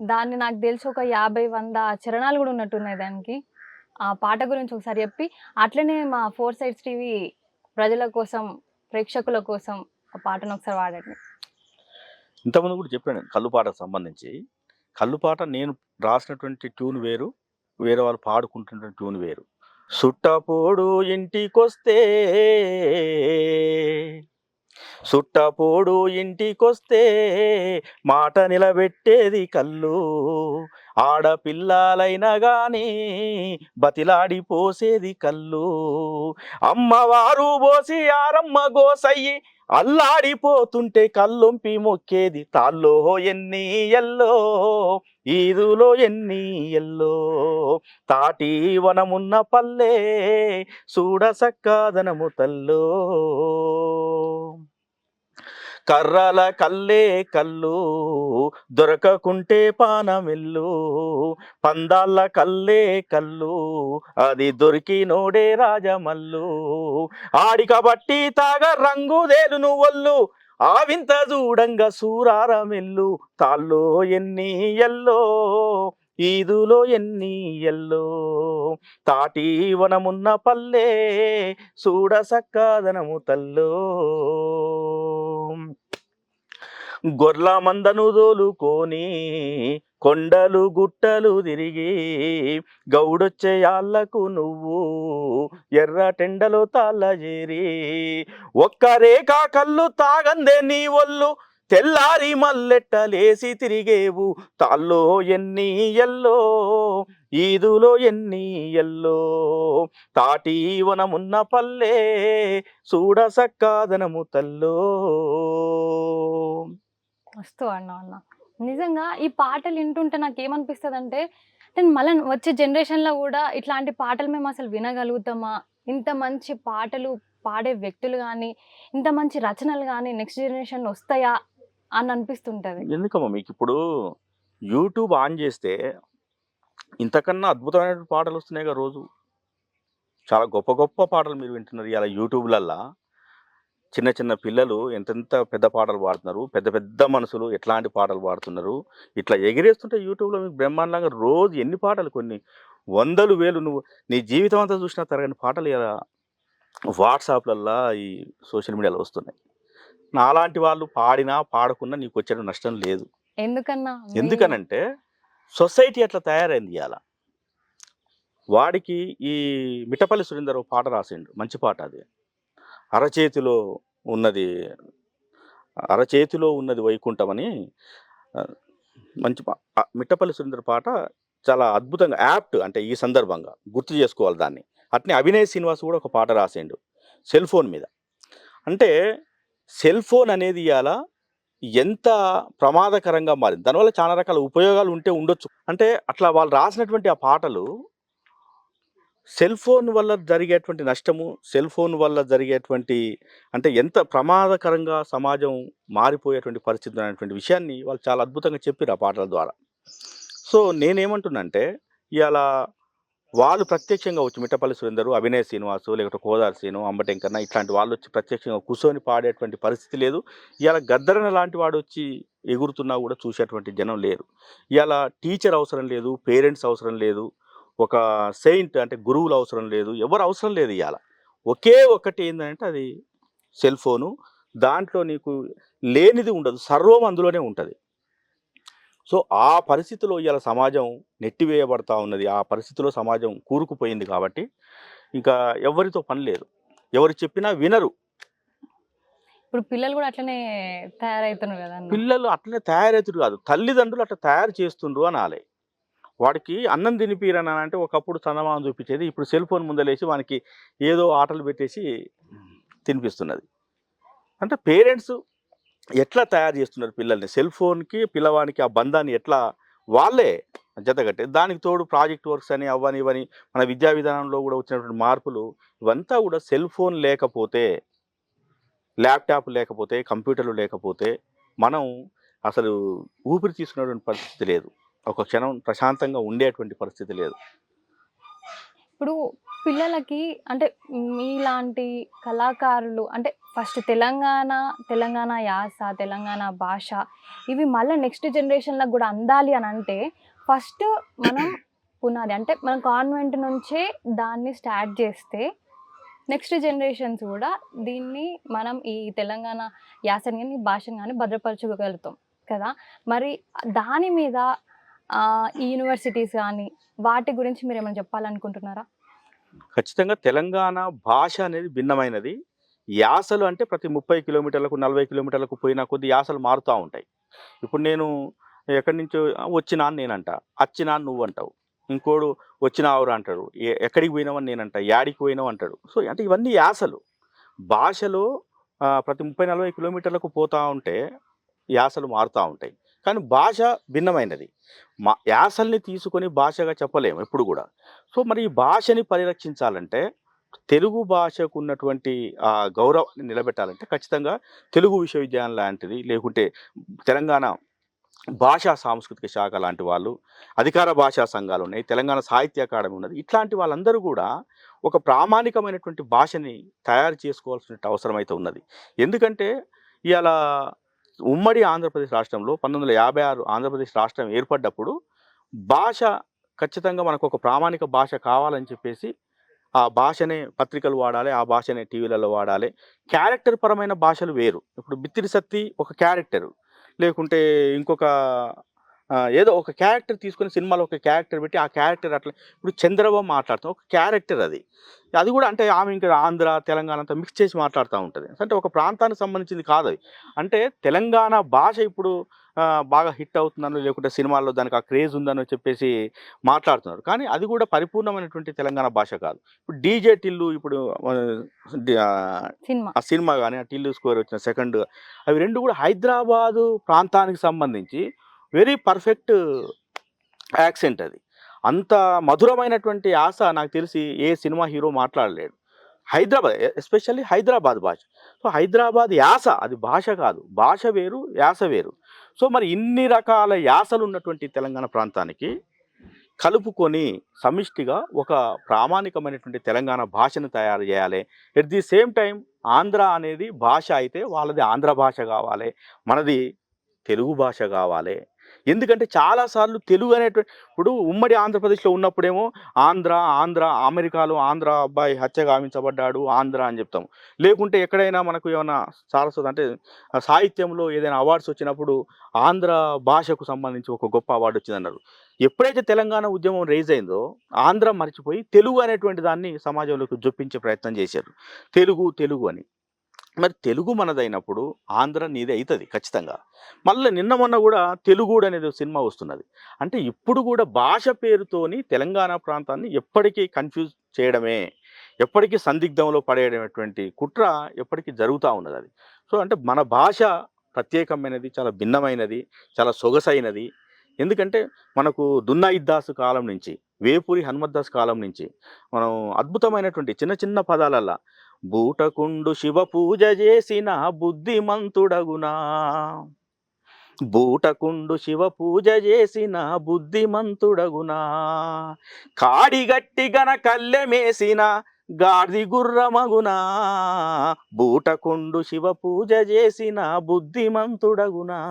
దాన్ని నాకు తెలిసి ఒక 50, 100 చరణాలు కూడా ఉన్నట్టున్నాయి దానికి. ఆ పాట గురించి ఒకసారి చెప్పి, అట్లనే మా 4 సైడ్స్ టీవీ ప్రజల కోసం, ప్రేక్షకుల కోసం ఆ పాటను ఒకసారి పాడండి. ఇంతకుముందు కూడా చెప్పాను కల్లు పాటకు సంబంధించి. కల్లు పాట నేను రాసినటువంటి ట్యూన్ వేరు, వేరే వాళ్ళు పాడుకుంటున్న ట్యూన్ వేరు. సుట్టపోడు ఇంటికొస్తే, సుట్టపోడు ఇంటికొస్తే మాట నిలబెట్టేది కల్లు, ఆడపిల్లాలైనా గాని బతిలాడి పోసేది కల్లు, అమ్మవారు పోసి ఆరమ్మ గోసయ్యి అల్లాడిపోతుంటే కల్లొంపి మొక్కేది తాల్లో ఎన్ని ఎల్లో, ఈదులో ఎన్ని ఎల్లో, తాటి వనమున్న పల్లె చూడ సక్కాదనము తల్లో, కర్రల కల్లే కల్లు దొరకకుంటే పానమెల్లు, పందాళ్ళ కల్లే కల్లు అది దొరికినోడే రాజమల్లు, ఆడిక బట్టి తాగ రంగుదేలు నువ్వొల్లు, ఆ వింత చూడంగా సూరారమెల్లు, తాల్లో ఎన్ని ఎల్లో, ఈదులో ఎన్ని ఎల్లో, తాటి వనమున్న పల్లె చూడ సక్కాదనము తల్లో, గొర్ల మందను దోలుకొని కొండలు గుట్టలు తిరిగి గౌడొచ్చే యాళ్ళకు నువ్వు ఎర్ర టెండలో తాళ్ళజేరి, ఒక్క రేఖ కళ్ళు తాగందే నీ ఒళ్ళు, తెల్లారి మల్లెట్టలేసి తిరిగేవు, తాల్లో ఎన్ని ఎల్లో, ఈదులో ఎన్ని ఎల్లో, తాటి వనమున్న పల్లె చూడ సక్కాదనము తల్లో. మస్తు పాడినావు అన్న. నిజంగా ఈ పాటలు వింటుంటే నాకేమనిపిస్తదంటే, మళ్ళా వచ్చే జనరేషన్‌లో గూడా ఇట్లాంటి పాటలు మేమసలు వినగలుగుతామా? ఇంత మంచి పాటలు పాడే వ్యక్తులు గానీ, ఇంత మంచి రచనలు గానీ నెక్స్ట్ జనరేషన్‌లో వస్తాయా అని అనిపిస్తుంటది. ఎందుకమ్మా మీకిప్పుడు యూట్యూబ్ ఆన్ చేస్తే ఇంతకన్నా అద్భుతమైన పాటలు వస్తున్నాయిగా రోజు. చాలా గొప్ప గొప్ప పాటలు మీరు వింటున్నారు ఇయాల యూట్యూబ్‌లల్లా. చిన్న చిన్న పిల్లలు ఎంతెంత పెద్ద పాటలు పాడుతున్నారు. పెద్ద పెద్ద మనుషులు ఎట్లాంటి పాటలు పాడుతున్నారు. ఇట్లా ఎగిరేస్తుంటే యూట్యూబ్‌లో మీకు బ్రహ్మాండంగా రోజు ఎన్ని పాటలు, కొన్ని వందలు, వేలు నువ్వు నీ జీవితం అంతా చూసినా తరగని పాటలు ఇయాల వాట్సాప్‌లల్లా, ఈ సోషల్ మీడియాలో వస్తున్నాయి. నాలాంటి వాళ్ళు పాడినా, పాడకున్నా నీకొచ్చేట నష్టం లేదు. ఎందుకన్నా? ఎందుకనంటే సొసైటీ అట్లా తయారైంది ఇయాల. వాడికి ఈ మిట్టపల్లి సురేందర్ ఓ పాట రాసిండు. మంచి పాట అది. అరచేతిలో ఉన్నది అరచేతిలో ఉన్నది వైకుంఠం అని ఆ, మంచి మిట్టపల్లి సురేందర్ పాట చాలా అద్భుతంగా యాప్ట్ అంటే ఈ సందర్భంగా గుర్తు చేసుకోవాలి దాన్ని. అట్నే అభినయ్ శ్రీనివాస్ కూడా ఒక పాట రాసిండు సెల్ ఫోన్ మీద. అంటే సెల్ ఫోన్ అనేది ఇవాళ ఎంత ప్రమాదకరంగా మారింది. దానివల్ల చాలా రకాల ఉపయోగాలు ఉంటే ఉండొచ్చు. అంటే అట్లా వాళ్ళు రాసినటువంటి ఆ పాటలు సెల్ ఫోన్ వల్ల జరిగేటువంటి నష్టము, సెల్ ఫోన్ వల్ల జరిగేటువంటి అంటే ఎంత ప్రమాదకరంగా సమాజం మారిపోయేటువంటి పరిస్థితి అనేటువంటి విషయాన్ని వాళ్ళు చాలా అద్భుతంగా చెప్పిర్రు ఆ పాటల ద్వారా. సో నేనేమంటున్నానంటే ఇవాళ వాళ్ళు ప్రత్యక్షంగా వచ్చి మిట్టపల్లి సురేందరు, అభినయ్ శ్రీనివాసు, లేకపోతే కోదారి శ్రీను, అంబటెంకన్న ఇట్లాంటి వాళ్ళు వచ్చి ప్రత్యక్షంగా కూర్చొని పాడేటువంటి పరిస్థితి లేదు. ఇవాళ గద్దరన లాంటి వాడు వచ్చి ఎగురుతున్నా కూడా చూసేటువంటి జనం లేరు. ఇవాళ టీచర్ అవసరం లేదు, పేరెంట్స్ అవసరం లేదు, ఒక సెయింట్ అంటే గురువులు అవసరం లేదు, ఎవరు అవసరం లేదు ఇవాళ. ఒకే ఒకటి ఏంటంటే అది సెల్ ఫోను. దాంట్లో నీకు లేనిది ఉండదు, సర్వం అందులోనే ఉంటుంది. సో ఆ పరిస్థితిలో ఇవాళ సమాజం నెట్టివేయబడతా ఉన్నది. ఆ పరిస్థితిలో సమాజం కూరుకుపోయింది కాబట్టి ఇంకా ఎవరితో పని లేదు. ఎవరు చెప్పినా వినరు. ఇప్పుడు పిల్లలు కూడా అట్లనే తయారవుతున్నారు కదా అన్న. పిల్లలు అట్లనే తయారవుతురు కాదు, తల్లిదండ్రులు అట్లా తయారు చేస్తుండ్రు అనాలి. వాడికి అన్నం తినిపిరని అంటే ఒకప్పుడు చందమామ చూపించేది, ఇప్పుడు సెల్ ఫోన్ ముందలేసి వానికి ఏదో ఆటలు పెట్టేసి తినిపిస్తున్నది. అంటే పేరెంట్స్ ఎట్లా తయారు చేస్తున్నారు పిల్లల్ని, సెల్ ఫోన్కి పిల్లవానికి ఆ బంధాన్ని ఎట్లా వాళ్ళే జతగట్టే. దానికి తోడు ప్రాజెక్ట్ వర్క్స్ అని అవని ఇవని మన విద్యా విధానంలో కూడా వచ్చినటువంటి మార్పులు ఇవంతా కూడా సెల్ ఫోన్ లేకపోతే, ల్యాప్టాప్ లేకపోతే, కంప్యూటర్లు లేకపోతే మనం అసలు ఊపిరి తీసుకునేటువంటి పరిస్థితి లేదు. ఒక క్షణం ప్రశాంతంగా ఉండేటువంటి పరిస్థితి లేదు. ఇప్పుడు పిల్లలకి అంటే మీలాంటి కళాకారులు అంటే ఫస్ట్ తెలంగాణ యాస, తెలంగాణ భాష ఇవి మళ్ళీ నెక్స్ట్ జనరేషన్‌లకు కూడా అందాలి అని అంటే ఫస్ట్ మనం పునాది అంటే మనం కాన్వెంట్ నుంచే దాన్ని స్టార్ట్ చేస్తే నెక్స్ట్ జనరేషన్స్ కూడా దీన్ని మనం ఈ తెలంగాణ యాసని గాని, భాషను గాని భద్రపరచుకోగలుగుతాం కదా! మరి దాని మీద ఈ యూనివర్సిటీస్ గాని వాటి గురించి మీరేమైనా చెప్పాలనుకుంటున్నారా? ఖచ్చితంగా తెలంగాణ భాష అనేది భిన్నమైనది. యాసలు అంటే ప్రతి 30 కిలోమీటర్లకు, 40 కిలోమీటర్లకు పోయిన కొద్దీ యాసలు మారుతా ఉంటాయి. ఇప్పుడు నేను ఎక్కడి నుంచో వచ్చినా అని నేనంట, అచ్చినా అని నువ్వంటావు. ఇంకోడు వచ్చినావురా అంటాడు. ఎక్కడికి పోయినావని నేనంట, యాడికి పోయినావు అంటాడు. సో అంటే ఇవన్నీ యాసలు. భాషలో ప్రతి 30, 40 కిలోమీటర్లకు పోతా ఉంటే యాసలు మారుతా ఉంటాయి. కానీ భాష భిన్నమైనది. యాసల్ని తీసుకొని భాషగా చెప్పలేము ఎప్పుడు కూడా. సో మరి ఈ భాషని పరిరక్షించాలంటే, తెలుగు భాషకు ఉన్నటువంటి గౌరవాన్ని నిలబెట్టాలంటే ఖచ్చితంగా తెలుగు విశ్వవిద్యాలయం లాంటిది, లేకుంటే తెలంగాణ భాషా సాంస్కృతిక శాఖ లాంటి వాళ్ళు, అధికార భాషా సంఘాలు ఉన్నాయి, తెలంగాణ సాహిత్య అకాడమీ ఉన్నది. ఇట్లాంటి వాళ్ళందరూ కూడా ఒక ప్రామాణికమైనటువంటి భాషని తయారు చేసుకోవాల్సిన అవసరం అయితే ఉన్నది. ఎందుకంటే ఇవాళ ఉమ్మడి ఆంధ్రప్రదేశ్ రాష్ట్రంలో 1956 ఆంధ్రప్రదేశ్ రాష్ట్రం ఏర్పడ్డప్పుడు భాష ఖచ్చితంగా మనకు ఒక ప్రామాణిక భాష కావాలని చెప్పేసి ఆ భాషనే పత్రికలు వాడాలి, ఆ భాషనే టీవీలలో వాడాలి. క్యారెక్టర్ పరమైన భాషలు వేరు. ఇప్పుడు బిత్తిరి సత్తి ఒక క్యారెక్టరు, లేకుంటే ఇంకొక ఏదో ఒక క్యారెక్టర్ తీసుకొని సినిమాలో ఒక క్యారెక్టర్ పెట్టి ఆ క్యారెక్టర్ అట్లా ఇప్పుడు చంద్రబాబు మాట్లాడుతాం ఒక క్యారెక్టర్ అది. అది కూడా అంటే ఆమె ఇంకా ఆంధ్ర, తెలంగాణ అంతా మిక్స్ చేసి మాట్లాడుతూ ఉంటుంది. అంటే ఒక ప్రాంతానికి సంబంధించింది కాదు అది. అంటే తెలంగాణ భాష ఇప్పుడు బాగా హిట్ అవుతుందని, లేకుంటే సినిమాల్లో దానికి ఆ క్రేజ్ ఉందని చెప్పేసి మాట్లాడుతున్నారు. కానీ అది కూడా పరిపూర్ణమైనటువంటి తెలంగాణ భాష కాదు. ఇప్పుడు డీజే టిల్లు ఇప్పుడు సినిమా ఆ సినిమా కానీ ఆ టిల్లు స్క్వేర్ వచ్చిన సెకండ్, అవి రెండు కూడా హైదరాబాదు ప్రాంతానికి సంబంధించి వెరీ పర్ఫెక్ట్ యాక్సెంట్ అది. అంత మధురమైనటువంటి యాస నాకు తెలిసి ఏ సినిమా హీరో మాట్లాడలేడు. హైదరాబాద్ ఎస్పెషల్లీ హైదరాబాద్ భాష. సో హైదరాబాద్ యాస అది భాష కాదు, భాష వేరు, యాస వేరు. సో మరి ఇన్ని రకాల యాసలు ఉన్నటువంటి తెలంగాణ ప్రాంతానికి కలుపుకొని సమిష్టిగా ఒక ప్రామాణికమైనటువంటి తెలంగాణ భాషను తయారు చేయాలి. At the same time Andhra అనేది భాష అయితే వాళ్ళది ఆంధ్ర భాష కావాలి, మనది తెలుగు భాష కావాలి. ఎందుకంటే చాలాసార్లు తెలుగు అనేటువంటి ఇప్పుడు ఉమ్మడి ఆంధ్రప్రదేశ్లో ఉన్నప్పుడేమో ఆంధ్ర అమెరికాలో ఆంధ్ర అబ్బాయి హత్య గావించబడ్డాడు ఆంధ్ర అని చెప్తాము. లేకుంటే ఎక్కడైనా మనకు ఏమైనా సారస్వత అంటే సాహిత్యంలో ఏదైనా అవార్డ్స్ వచ్చినప్పుడు ఆంధ్ర భాషకు సంబంధించి ఒక గొప్ప అవార్డు వచ్చిందన్నారు. ఎప్పుడైతే తెలంగాణ ఉద్యమం రైజ్ అయిందో ఆంధ్ర మర్చిపోయి తెలుగు అనేటువంటి దాన్ని సమాజంలోకి జొప్పించే ప్రయత్నం చేశారు. తెలుగు అని. మరి తెలుగు మనదైనప్పుడు ఆంధ్ర నీది అవుతుంది ఖచ్చితంగా. మళ్ళీ నిన్న మొన్న కూడా తెలుగుడు అనేది ఒక సినిమా వస్తున్నది. అంటే ఇప్పుడు కూడా భాష పేరుతోని తెలంగాణ ప్రాంతాన్ని ఎప్పటికీ కన్‌ఫ్యూజ్ చేయడమే, ఎప్పటికీ సందిగ్ధంలో పడేయడమైనటువంటి కుట్ర ఎప్పటికీ జరుగుతా ఉన్నదది. సో, అంటే మన భాష ప్రత్యేకమైనది, చాలా భిన్నమైనది, చాలా సొగసైనది. ఎందుకంటే మనకు దున్నా ఇద్దాసు కాలం నుంచి, వేపూరి హనుమద్దాస్ కాలం నుంచి మనం అద్భుతమైనటువంటి చిన్న చిన్న పదాలల్లా బూటకుండు శివ పూజ చేసిన బుద్ధిమంతుడగునా, బూటకుండు శివ పూజ చేసిన బుద్ధిమంతుడగునా, కాడిగట్టి గన కల్లెమేసిన గాడిది గుర్రమగునా, బూటకుండు శివ పూజ చేసిన బుద్ధిమంతుడగునా.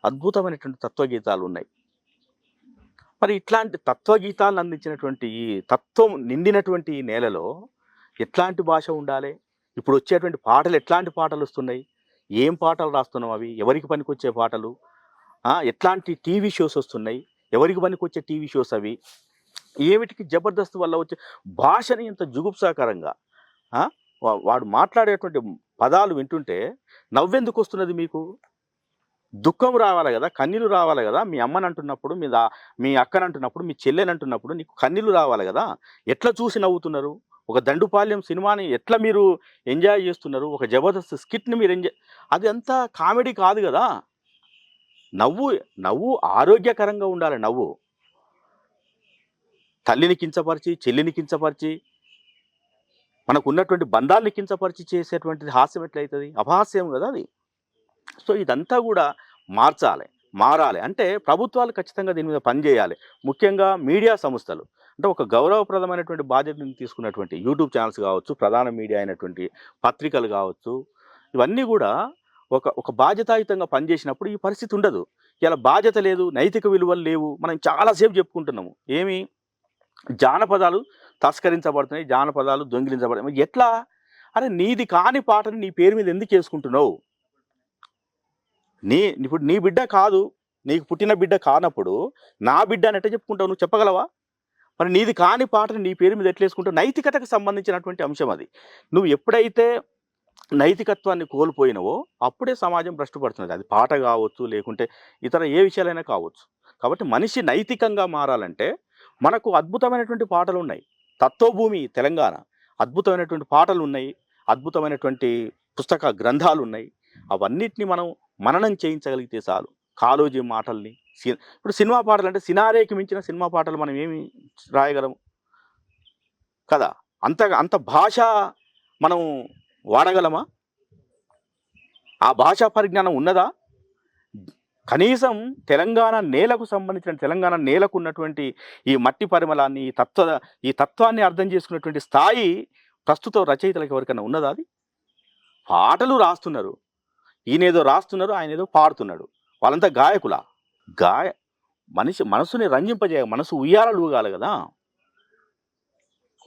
అద్భుతమైనటువంటి తత్వగీతాలు ఉన్నాయి. మరి ఇట్లాంటి తత్వగీతాలను అందించినటువంటి ఈ తత్వం నిండినటువంటి ఈ నేలలో ఎట్లాంటి భాష ఉండాలి? ఇప్పుడు వచ్చేటువంటి పాటలు ఎట్లాంటి పాటలు వస్తున్నాయి? ఏం పాటలు రాస్తున్నాం అవి? ఎవరికి పనికొచ్చే పాటలు? ఎట్లాంటి టీవీ షోస్ వస్తున్నాయి? ఎవరికి పనికొచ్చే టీవీ షోస్ అవి? ఏమిటికి జబర్దస్త్ వల్ల వచ్చే భాషని ఇంత జుగుప్సాకరంగా ఆ, వాడు మాట్లాడేటువంటి పదాలు వింటుంటే నవ్వెందుకు వస్తున్నది మీకు? దుఃఖం రావాలి కదా, కన్నీళ్ళు రావాలి కదా. మీ అమ్మని అంటున్నప్పుడు, మీ అక్కని అంటున్నప్పుడు, మీ చెల్లెని అంటున్నప్పుడు నీకు కన్నీళ్ళు రావాలి కదా. ఎట్లా చూసి నవ్వుతున్నారు? ఒక దండుపాల్యం సినిమాని ఎట్లా మీరు ఎంజాయ్ చేస్తున్నారు? ఒక జబర్దస్త్ స్కిట్ని మీరు ఎంజాయ్, అది అంతా కామెడీ కాదు కదా. నవ్వు నవ్వు ఆరోగ్యకరంగా ఉండాలి. నవ్వు తల్లిని కించపరిచి, చెల్లిని కించపరిచి, మనకు ఉన్నటువంటి బంధాలని కించపరిచి చేసేటువంటిది హాస్యం ఎట్లయితుంది? అపహాస్యం కదా అది. సో ఇదంతా కూడా మారాలి. అంటే ప్రభుత్వాలు ఖచ్చితంగా దీని మీద పనిచేయాలి. ముఖ్యంగా మీడియా సంస్థలు, అంటే ఒక గౌరవప్రదమైనటువంటి బాధ్యతను తీసుకున్నటువంటి యూట్యూబ్ ఛానల్స్ కావచ్చు, ప్రధాన మీడియా అయినటువంటి పత్రికలు కావచ్చు, ఇవన్నీ కూడా ఒక బాధ్యతాయుతంగా పనిచేసినప్పుడు ఈ పరిస్థితి ఉండదు. ఇలా బాధ్యత లేదు, నైతిక విలువలు లేవు. మనం చాలాసేపు చెప్పుకుంటున్నాము. ఏమి జానపదాలు తస్కరించబడుతున్నాయి, జానపదాలు దొంగిలించబడుతున్నాయి. ఎట్లా? అరే నీది కాని పాటని నీ పేరు మీద ఎందుకు చేసుకుంటున్నావు? ఇప్పుడు నీ బిడ్డ కాదు, నీకు పుట్టిన బిడ్డ కానప్పుడు నా బిడ్డ అని ఎట్లా చెప్పుకుంటావు? నువ్వు చెప్పగలవా? మరి నీది కాని పాటని నీ పేరు మీద ఎట్లా వేసుకుంటావు? నైతికతకు సంబంధించినటువంటి అంశం అది. నువ్వు ఎప్పుడైతే నైతికత్వాన్ని కోల్పోయినవో అప్పుడే సమాజం భ్రష్టుపడుతున్నది. అది పాట కావచ్చు, లేకుంటే ఇతర ఏ విషయాలైనా కావచ్చు. కాబట్టి మనిషి నైతికంగా మారాలంటే మనకు అద్భుతమైనటువంటి పాటలు ఉన్నాయి. తత్వభూమి తెలంగాణ, అద్భుతమైనటువంటి పాటలు ఉన్నాయి, అద్భుతమైనటువంటి పుస్తక గ్రంథాలు ఉన్నాయి. అవన్నిటిని మనం మననం చేయించగలిగితే చాలు. కాళోజీ మాటల్ని, ఇప్పుడు సినిమా పాటలు అంటే సినారేకి మించిన సినిమా పాటలు మనం ఏమి రాయగలము కదా. అంత భాష మనం వాడగలమా? ఆ భాషా పరిజ్ఞానం ఉన్నదా? కనీసం తెలంగాణ నేలకు సంబంధించిన, తెలంగాణ నేలకు ఉన్నటువంటి ఈ మట్టి పరిమళాన్ని, ఈ తత్వాన్ని అర్థం చేసుకున్నటువంటి స్థాయి ప్రస్తుత రచయితలకు ఎవరికైనా ఉన్నదా? అది పాటలు రాస్తున్నారు, ఈయనేదో రాస్తున్నారు, ఆయన ఏదో పాడుతున్నాడు. వాళ్ళంతా గాయకులా? మనసుని మనసు ఉయ్యాలలు ఊగాలి కదా.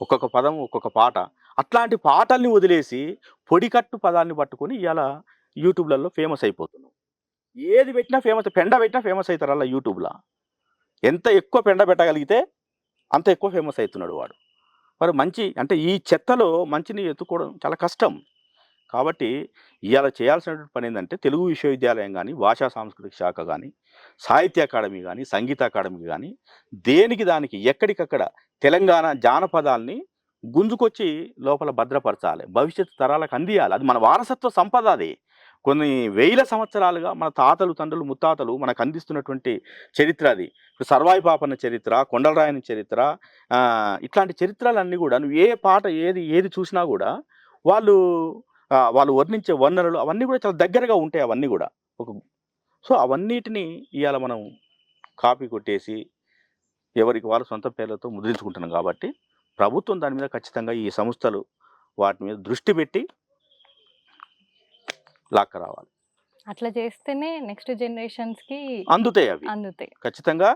ఒక్కొక్క పదం, ఒక్కొక్క పాట. అట్లాంటి పాటల్ని వదిలేసి పొడికట్టు పదాన్ని పట్టుకొని ఇవాళ యూట్యూబ్లలో ఫేమస్ అయిపోతున్నాం. ఏది పెట్టినా ఫేమస్, పెండ పెట్టినా ఫేమస్ అవుతారు అలా యూట్యూబ్లో. ఎంత ఎక్కువ పెండ పెట్టగలిగితే అంత ఎక్కువ ఫేమస్ అవుతున్నాడు వాడు. మరి అంటే ఈ చెత్తలో మంచిని ఎత్తుకోవడం చాలా కష్టం. కాబట్టి ఇవాళ చేయాల్సినటువంటి పని ఏంటంటే తెలుగు విశ్వవిద్యాలయం కానీ, భాషా సాంస్కృతిక శాఖ కానీ, సాహిత్య అకాడమీ కానీ, సంగీత అకాడమీ కానీ, దేనికి దానికి ఎక్కడికక్కడ తెలంగాణ జానపదాల్ని గుంజుకొచ్చి లోపల భద్రపరచాలి, భవిష్యత్తు తరాలకు అందియాలి. అది మన వారసత్వ సంపద. అది కొన్ని వేల సంవత్సరాలుగా మన తాతలు, తండ్రులు, ముత్తాతలు మనకు అందిస్తున్నటువంటి చరిత్ర అది. ఇప్పుడు సర్వాయి పాపన్న చరిత్ర, కొండలరాయని చరిత్ర, ఇట్లాంటి చరిత్రలన్నీ కూడా నువ్వు ఏ పాట ఏది చూసినా కూడా వాళ్ళు వర్ణించే వర్ణనలు అవన్నీ కూడా చాలా దగ్గరగా ఉంటాయి. అవన్నీ కూడా సో అవన్నిటిని ఇవాళ మనం కాపీ కొట్టేసి ఎవరికి వాళ్ళు సొంత పేర్లతో ముద్రించుకుంటున్నాం. కాబట్టి ప్రభుత్వం దాని మీద ఖచ్చితంగా ఈ సంస్థలు వాటి మీద దృష్టి పెట్టి లాక్క రావాలి. అట్లా చేస్తేనే నెక్స్ట్ జనరేషన్స్కి అందుతాయి. ఖచ్చితంగా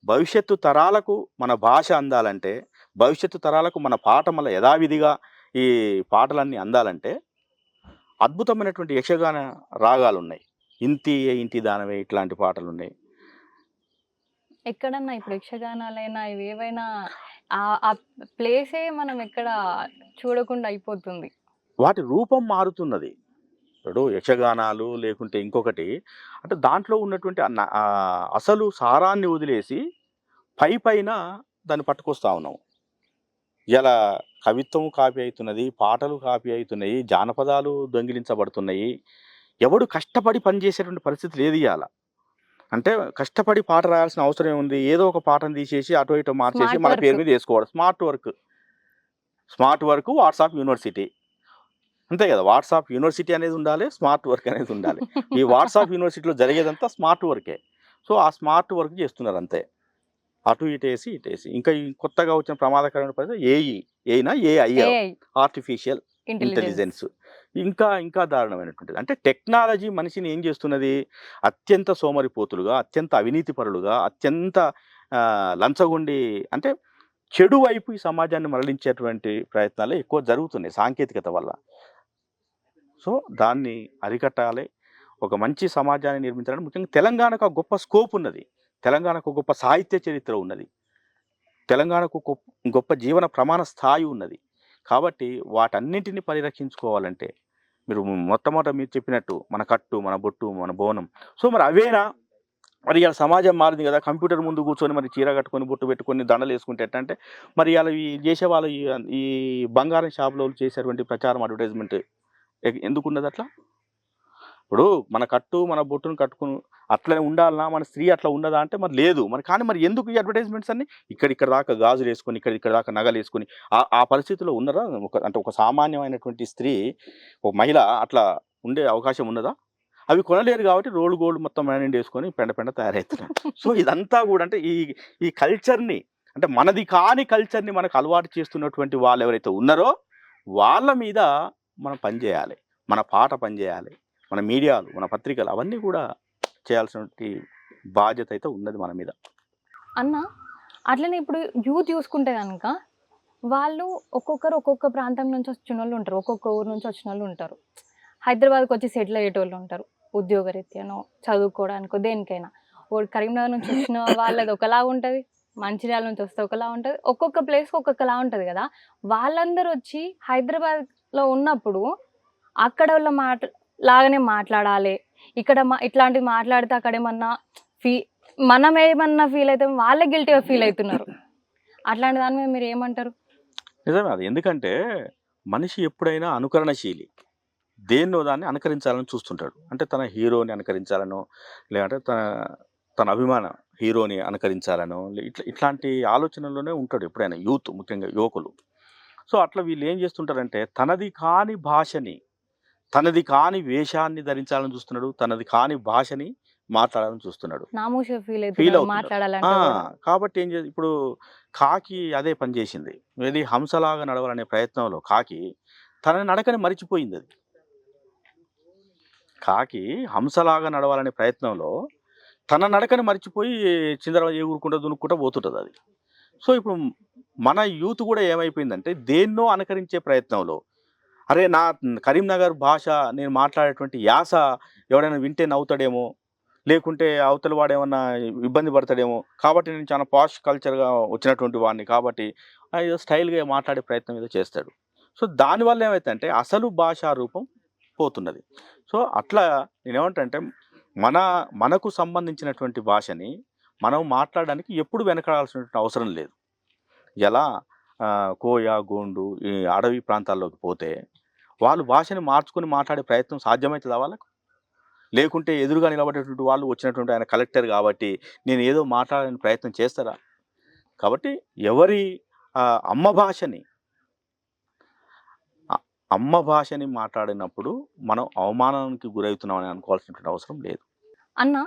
భవిష్యత్తు తరాలకు మన భాష అందాలంటే, భవిష్యత్తు తరాలకు మన పాట మళ్ళీ యథావిధిగా ఈ పాటలన్నీ అందాలంటే అద్భుతమైనటువంటి యక్షగాన రాగాలు ఉన్నాయి. ఇంటి దానవే ఇట్లాంటి పాటలు ఉన్నాయి. ఎక్కడన్నా ఇప్పుడు యక్షగానాలైనా ఇవేవైనా ఆ ప్లేసే మనం ఎక్కడ చూడకుండా అయిపోతుంది. వాటి రూపం మారుతున్నది. ఇప్పుడు యక్షగానాలు లేకుంటే ఇంకొకటి అంటే దాంట్లో ఉన్నటువంటి అసలు సారాన్ని వదిలేసి పైన దాన్ని పట్టుకొస్తా ఉన్నాం. ఇలా కవిత్వం కాపీ అయితున్నది, పాటలు కాపీ అయితున్నాయి, జానపదాలు దొంగిలించబడుతున్నాయి. ఎవడు కష్టపడి పనిచేసేటువంటి పరిస్థితి లేదు ఇయాల. అంటే కష్టపడి పాట రాయాల్సిన అవసరం ఏముంది? ఏదో ఒక పాటను తీసేసి అటో ఇటో మార్చేసి స్మార్ట్ మన పేరు వర్క్. మీద చేసుకోవడం. Smart work WhatsApp university. అంతే కదా! వాట్సాప్ యూనివర్సిటీ అనేది ఉండాలి. స్మార్ట్ వర్క్ అనేది ఉండాలి. ఈ వాట్సాప్ యూనివర్సిటీలో జరిగేదంతా స్మార్ట్ వర్కే. సో, ఆ స్మార్ట్ వర్క్ చేస్తున్నారు అంతే. అటు ఇటేసి, ఇటేసి. ఇంకా ఈ కొత్తగా వచ్చిన ప్రమాదకరమైన పరిస్థితి AE. AI AI artificial intelligence. Intelligence. ఇంకా దారుణమైనటువంటిది. అంటే టెక్నాలజీ మనిషిని ఏం చేస్తున్నది? అత్యంత సోమరిపోతులుగా, అత్యంత అవినీతిపరులుగా, అత్యంత లంచగొండి అంటే చెడు వైపు ఈ సమాజాన్ని మరలించేటువంటి ప్రయత్నాలే ఎక్కువ జరుగుతున్నాయి సాంకేతికత వల్ల. సో, దాన్ని అరికట్టాలి. ఒక మంచి సమాజాన్ని నిర్మించాలని ముఖ్యంగా తెలంగాణకు ఒక గొప్ప స్కోప్ ఉన్నది. తెలంగాణకు ఒక గొప్ప సాహిత్య చరిత్ర ఉన్నది. తెలంగాణకు గొప్ప జీవన ప్రమాణ స్థాయి ఉన్నది. కాబట్టి వాటన్నింటిని పరిరక్షించుకోవాలంటే మీరు మొట్టమొదట మీరు చెప్పినట్టు మన కట్టు, మన బొట్టు, మన బోనం. సో, మరి అవేనా? మరి ఇయాల సమాజం మారింది కదా! కంప్యూటర్ ముందు కూర్చొని మరి చీర కట్టుకొని, బొట్టు పెట్టుకొని, దండలేసుకుంటే ఎట్టంటే మరి ఇయాల ఈ చేసేవాళ్ళు ఈ బంగారం షాపులోళ్ళు చేసేటువంటి ప్రచారం అడ్వర్టైజ్‌మెంట్ ఎందుకున్నదట్లా? ఇప్పుడు మన కట్టు, మన బొట్టును కట్టుకొని అట్లనే ఉండాలనా? మన స్త్రీ అట్లా ఉండదా? అంటే మరి లేదు. కానీ మరి ఎందుకు ఈ అడ్వర్టైజ్‌మెంట్స్ అన్నీ? ఇక్కడిక్కడ దాకా గాజులేసుకొని, ఇక్కడిక్కడ దాకా నగలేసుకొని ఆ పరిస్థితిలో ఉన్నారా? ఒక సామాన్యమైనటువంటి స్త్రీ, ఒక మహిళ అట్లా ఉండే అవకాశం ఉన్నదా? అవి కొనలేరు కాబట్టి రోల్డ్ గోల్డ్ మొత్తం మెడ నిండేసుకొని పెండ తయారవుతున్నారు. సో, ఇదంతా గూడా అంటే ఈ కల్చర్‌ని అంటే మనది కాని కల్చర్‌ని మనకు అలవాటు చేస్తున్నటువంటి వాళ్ళెవరైతే ఉన్నారో వాళ్ళ మీద మనం పనిచేయాలి. మన పాట పనిచేయాలి. మన మీడియాలు, మన పత్రికలు అవన్నీ కూడా చేయాల్సినటువంటి బాధ్యత అయితే ఉన్నది మన మీద. అన్న అట్లనే ఇప్పుడు యూత్ చూసుకుంటే గనుక వాళ్ళు ఒక్కొక్కరు ఒక్కొక్క ప్రాంతం నుంచి వచ్చినోళ్ళు ఉంటారు. ఒక్కొక్క ఊరు నుంచి వచ్చినోళ్ళు ఉంటారు. హైదరాబాద్‌కి వచ్చి సెటిల్ అయ్యేటోళ్ళు ఉంటారు. ఉద్యోగరీత్యానో, చదువుకోవడానికో, దేనికైనా. ఓడు కరీంనగర్ నుంచి వచ్చిన వాళ్ళది ఒకలా ఉంటది. మంచిర్యాల నుంచి వస్తే ఒకలా ఉంటది. ఒక్కొక్క ప్లేస్‌కి ఒక్కొక్కలా ఉంటది గదా! వాళ్ళందరూ వచ్చి హైదరాబాద్‌లో ఉన్నప్పుడు అక్కడోళ్ళ లాగానే మాట్లాడాలి. ఇక్కడ ఇట్లాంటివి మాట్లాడితే అక్కడేమన్నా ఫీ మనమేమన్నా ఫీల్ అయితాం, వాళ్ళే గిల్టీ‌గా ఫీల్ అయితున్నారు. అట్లాంటి దాని మీద మీరేమంటారు? నిజమే అది. ఎందుకంటే మనిషి ఎప్పుడైనా అనుకరణశీలి. దేన్నో దాన్ని అనుకరించాలని చూస్తుంటాడు. అంటే తన హీరోని అనుకరించాలనో, లేదంటే తన అభిమాన హీరోని అనుకరించాలనో, ఇట్లాంటి ఆలోచనల్లోనే ఉంటాడు ఎప్పుడైనా యూత్, ముఖ్యంగా యువకులు. సో, అట్లా వీళ్ళు ఏం చేస్తుంటారంటే తనది కాని భాషని, తనది కాని వేషాన్ని ధరించాలని చూస్తున్నాడు. తనది కాని భాషని మాట్లాడాలని చూస్తున్నాడు. నామోషీగా ఫీల్ ఫీల్ అయితున్నారు అవుతున్నాడు. మాట్లాడాలంటే గూడా. కాబట్టి ఇప్పుడు కాకి అదే పని చేసింది. ఏది హంసలాగా నడవాలనే ప్రయత్నంలో కాకి తన నడకని మరిచిపోయిందది. కాకి హంసలాగా నడవాలనే ప్రయత్నంలో తన నడకని మర్చిపోయి చిందర ఎగురుకుంటా, దునుక్కుంటా పోతుంటదది. సో, ఇప్పుడు మన యూత్ కూడా ఏమైపోయిందంటే దేన్నో అనుకరించే ప్రయత్నంలో అరే! నా కరీంనగర్ భాష నేను మాట్లాడేటువంటి యాస ఎవడైనా వింటే నవ్వుతాడేమో, లేకుంటే అవతల వాడేమన్నా ఇబ్బంది పడతాడేమో, కాబట్టి నేను చాలా పాష్ కల్చర్‌గా వచ్చినటువంటి వాడిని కాబట్టి ఏదో స్టైల్‌గా మాట్లాడే ప్రయత్నం ఏదో చేస్తాడు. సో, దానివల్ల ఏమైద్దంటే అసలు భాషా రూపం పోతున్నది. సో, అట్లా నేనేమంటానంటే మనకు సంబంధించినటువంటి భాషని మనం మాట్లాడడానికి ఎప్పుడు వెనకాడాల్సినటువంటి అవసరం లేదు. ఎలా కోయ, గోండు ఈ అడవి ప్రాంతాల్లోకి పోతే వాళ్ళు భాషని మార్చుకొని మాట్లాడే ప్రయత్నం సాధ్యమైతదా వాళ్ళకు? లేకుంటే ఎదురుగా నిలబడేటువంటి వాళ్ళు వచ్చినటువంటి ఆయన కలెక్టర్ కాబట్టి నేను ఏదో మాట్లాడాలని ప్రయత్నం చేస్తారా? కాబట్టి ఎవరి అమ్మ భాషని అమ్మ భాషని మాట్లాడినప్పుడు మనం అవమానానికి గురవుతున్నామని అనుకోవాల్సినటువంటి అవసరం లేదు. అన్న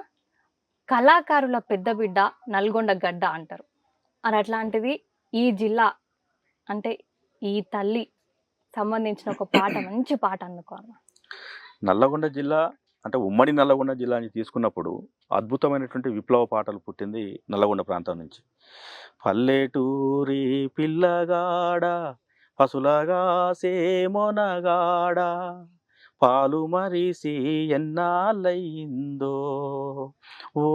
కళాకారుల పెద్ద బిడ్డ నల్గొండ గడ్డ అంటారు. మరి అట్లాంటిది ఈ జిల్లా అంటే ఈ తల్లి సంబంధించిన ఒక పాట మంచి పాట అందుకో అన్న. నల్లగొండ జిల్లా అంటే ఉమ్మడి నల్లగొండ జిల్లాని తీసుకున్నప్పుడు అద్భుతమైనటువంటి విప్లవ పాటలు పుట్టింది నల్లగొండ ప్రాంతం నుంచి. పల్లెటూరి పిల్లగాడ పసులగాసే మొనగాడ పాలు మరిసి ఎన్నాళ్ళయిందో ఓ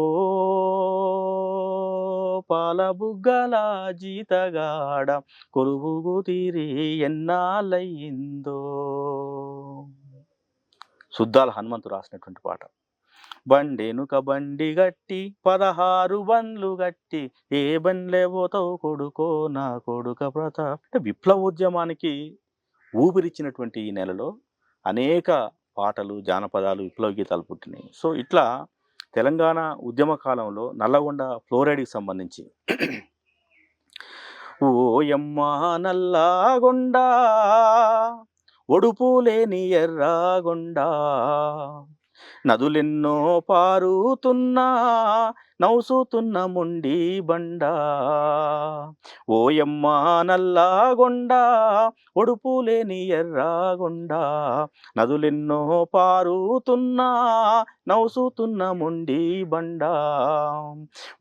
పాల బుగ్గల జీతగాడ కొలువుగు తీరి ఎన్నాళ్ళయిందో. సుద్దాల హనుమంతు రాసినటువంటి పాట. బండెనుక బండి గట్టి 16 బండ్లు గట్టి ఏ బండ్లే పోతావు కొడుకో నా కొడుక ప్రతాప్. అంటే విప్లవోద్యమానికి ఊపిరిచ్చినటువంటి ఈ నెలలో అనేక పాటలు, జానపదాలు, విప్లవ గీతాలు పుట్టినాయి. సో ఇట్లా తెలంగాణ ఉద్యమ కాలంలో నల్లగొండ ఫ్లోరైడ్కి సంబంధించి ఓయమ్మ నల్లగొండ ఒడుపు లేని ఎర్రగొండ నదులెన్నో పారుతున్నా నౌసుతున్న మొండి బండ ఓయమ్మ నల్లగొండ ఒడుపు లేని ఎర్రగొండ నదులెన్నో పారుతున్నా నౌసుతున్న మొండి బండ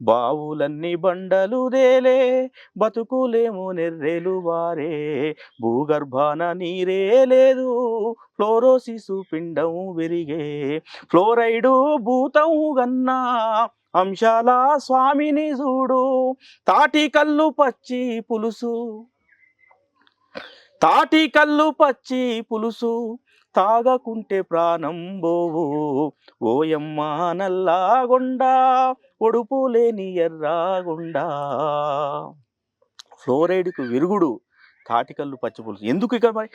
బావులన్నీ బండలు దేలే బతుకులేమో నెర్రెలు వారే భూగర్భాన నీరే లేదు ఫ్లోరోసిసు పిండం విరిగే ఫ్లోరైడు భూతం గన్నా అంశాల స్వామిని చూడు తాటి కల్లు పచ్చి పులుసు తాటి కల్లు పచ్చి పులుసు తాగకుంటే ప్రాణం బోవు ఓయమ్మ నల్లగొండ ఒడుపు లేని ఎర్రగొండ. ఫ్లోరైడ్కు విరుగుడు తాటికల్లు పచ్చి పులుసు. ఎందుకు ఇక్కడ మరి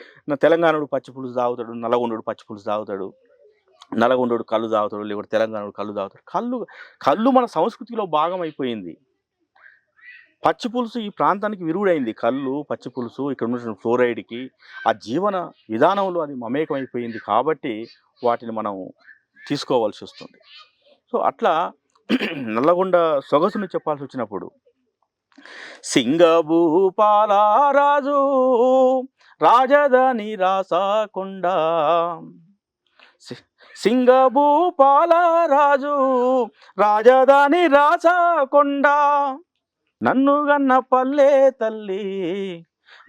తెలంగాణడు పచ్చి పులుసు తాగుతాడు, నల్లగొండడు పచ్చి పులుసు తాగుతాడు, నల్లగొండడు కళ్ళు తాగుతాడు, లేకపోతే తెలంగాణడు కళ్ళు తాగుతాడు. కళ్ళు మన సంస్కృతిలో భాగం అయిపోయింది. పచ్చి పులుసు ఈ ప్రాంతానికి విరుగుడైంది. కళ్ళు పచ్చి పులుసు ఇక్కడ ఉన్నటువంటి ఫ్లోరైడ్కి ఆ జీవన విధానంలో అది మమేకం అయిపోయింది కాబట్టి వాటిని మనం తీసుకోవాల్సి వస్తుంది. సో అట్లా నల్లగొండ సొగసును చెప్పాల్సి వచ్చినప్పుడు సింగభూపాల రాజు రాజధాని రాసకొండ సింగభూపాల రాజు రాజధాని రాసకొండ నన్ను గన్న పల్లె తల్లి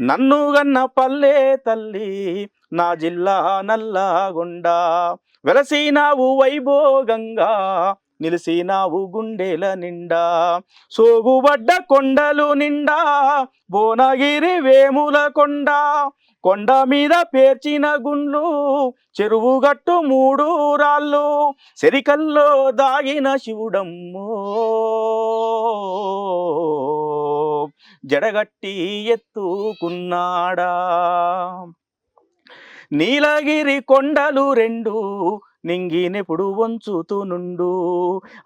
నన్ను గన్న పల్లె తల్లి నా జిల్లా నల్లగొండ వెలసినావు వైభోగంగా నిలిసినావు గుండెల నిండా సోగుబడ్డ కొండలు నిండా భువనగిరి వేముల కొండ కొండ మీద పేర్చిన గుండ్లు చెరువు గట్టు 3 రాళ్ళు సెరికల్లో దాగిన శివుడమ్మో జడగట్టి ఎత్తుకున్నాడా నీలగిరి కొండలు 2 నింగినెప్పుడు వంచుతూ నుండు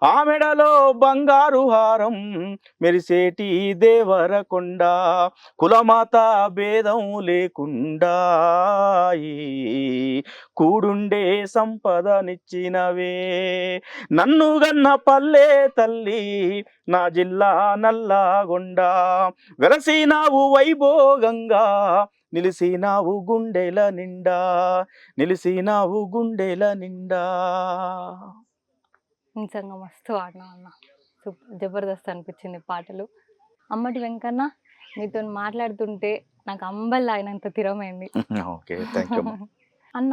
ఆ మెడలో బంగారు హారం మెరిసేటి దేవరకొండ కులమత భేదం లేకుండా కూడుండే సంపదనిచ్చినవే నన్ను గన్న పల్లె తల్లి నా జిల్లా నల్లగొండ వెలసినావు వైభోగంగా నిలిసినావు గుండెల నిండా నిలిసినావు గుండెల నిండా. నిజంగా మస్తు ఆడినావు అన్న, సూపర్ జబర్దస్త్ అనిపించింది పాటలు. అమ్మటి వెంకన్న మీతో మాట్లాడుతుంటే నాకు అంబల్ అయినంత తిరమైంది. ఓకే, థ్యాంక్ యూ అన్న.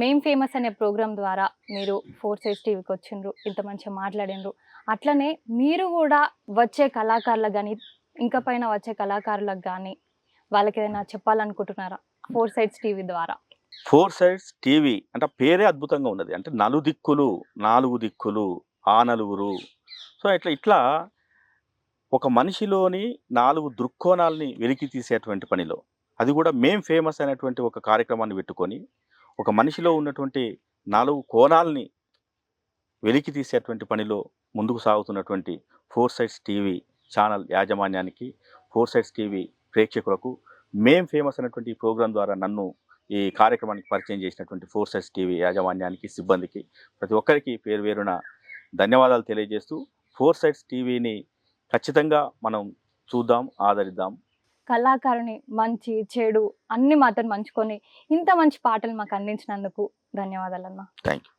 మేం ఫేమస్ అనే ప్రోగ్రామ్ ద్వారా మీరు 4 Sides టీవీకి వచ్చిండ్రు, ఇంత మంచిగా మాట్లాడిండ్రు. అట్లనే మీరు కూడా వచ్చే కళాకారులకు కానీ ఇంకా పైన వచ్చే కళాకారులకు కానీ వాళ్ళకి ఏదైనా చెప్పాలనుకుంటున్నారా 4 Sides టీవీ ద్వారా? 4 Sides టీవీ అంటే పేరే అద్భుతంగా ఉన్నది. అంటే 4 దిక్కులు 4 దిక్కులు ఆ నలుగురు. సో ఇట్లా ఒక మనిషిలోని 4 దృక్కోణాలని వెలికి తీసేటువంటి పనిలో, అది కూడా మేం ఫేమస్ అనేటువంటి ఒక కార్యక్రమాన్ని పెట్టుకొని ఒక మనిషిలో ఉన్నటువంటి 4 కోణాలని వెలికి తీసేటువంటి పనిలో ముందుకు సాగుతున్నటువంటి 4 Sides టీవీ ఛానల్ యాజమాన్యానికి, 4 Sides టీవీ ప్రేక్షకులకు, మేం ఫేమస్ అనేటువంటి ప్రోగ్రాం ద్వారా నన్ను ఈ కార్యక్రమానికి పరిచయం చేసినటువంటి 4 Sides టీవీ యాజమాన్యానికి, సిబ్బందికి, ప్రతి ఒక్కరికి పేరు పేరున ధన్యవాదాలు తెలియజేస్తూ 4 Sides టీవీని ఖచ్చితంగా మనం చూద్దాం, ఆదరిద్దాం. కళాకారుని మంచి చెడు అన్ని మాత్రం మంచుకొని ఇంత మంచి పాటలు మాకు అందించినందుకు ధన్యవాదాలన్నా. Thank you.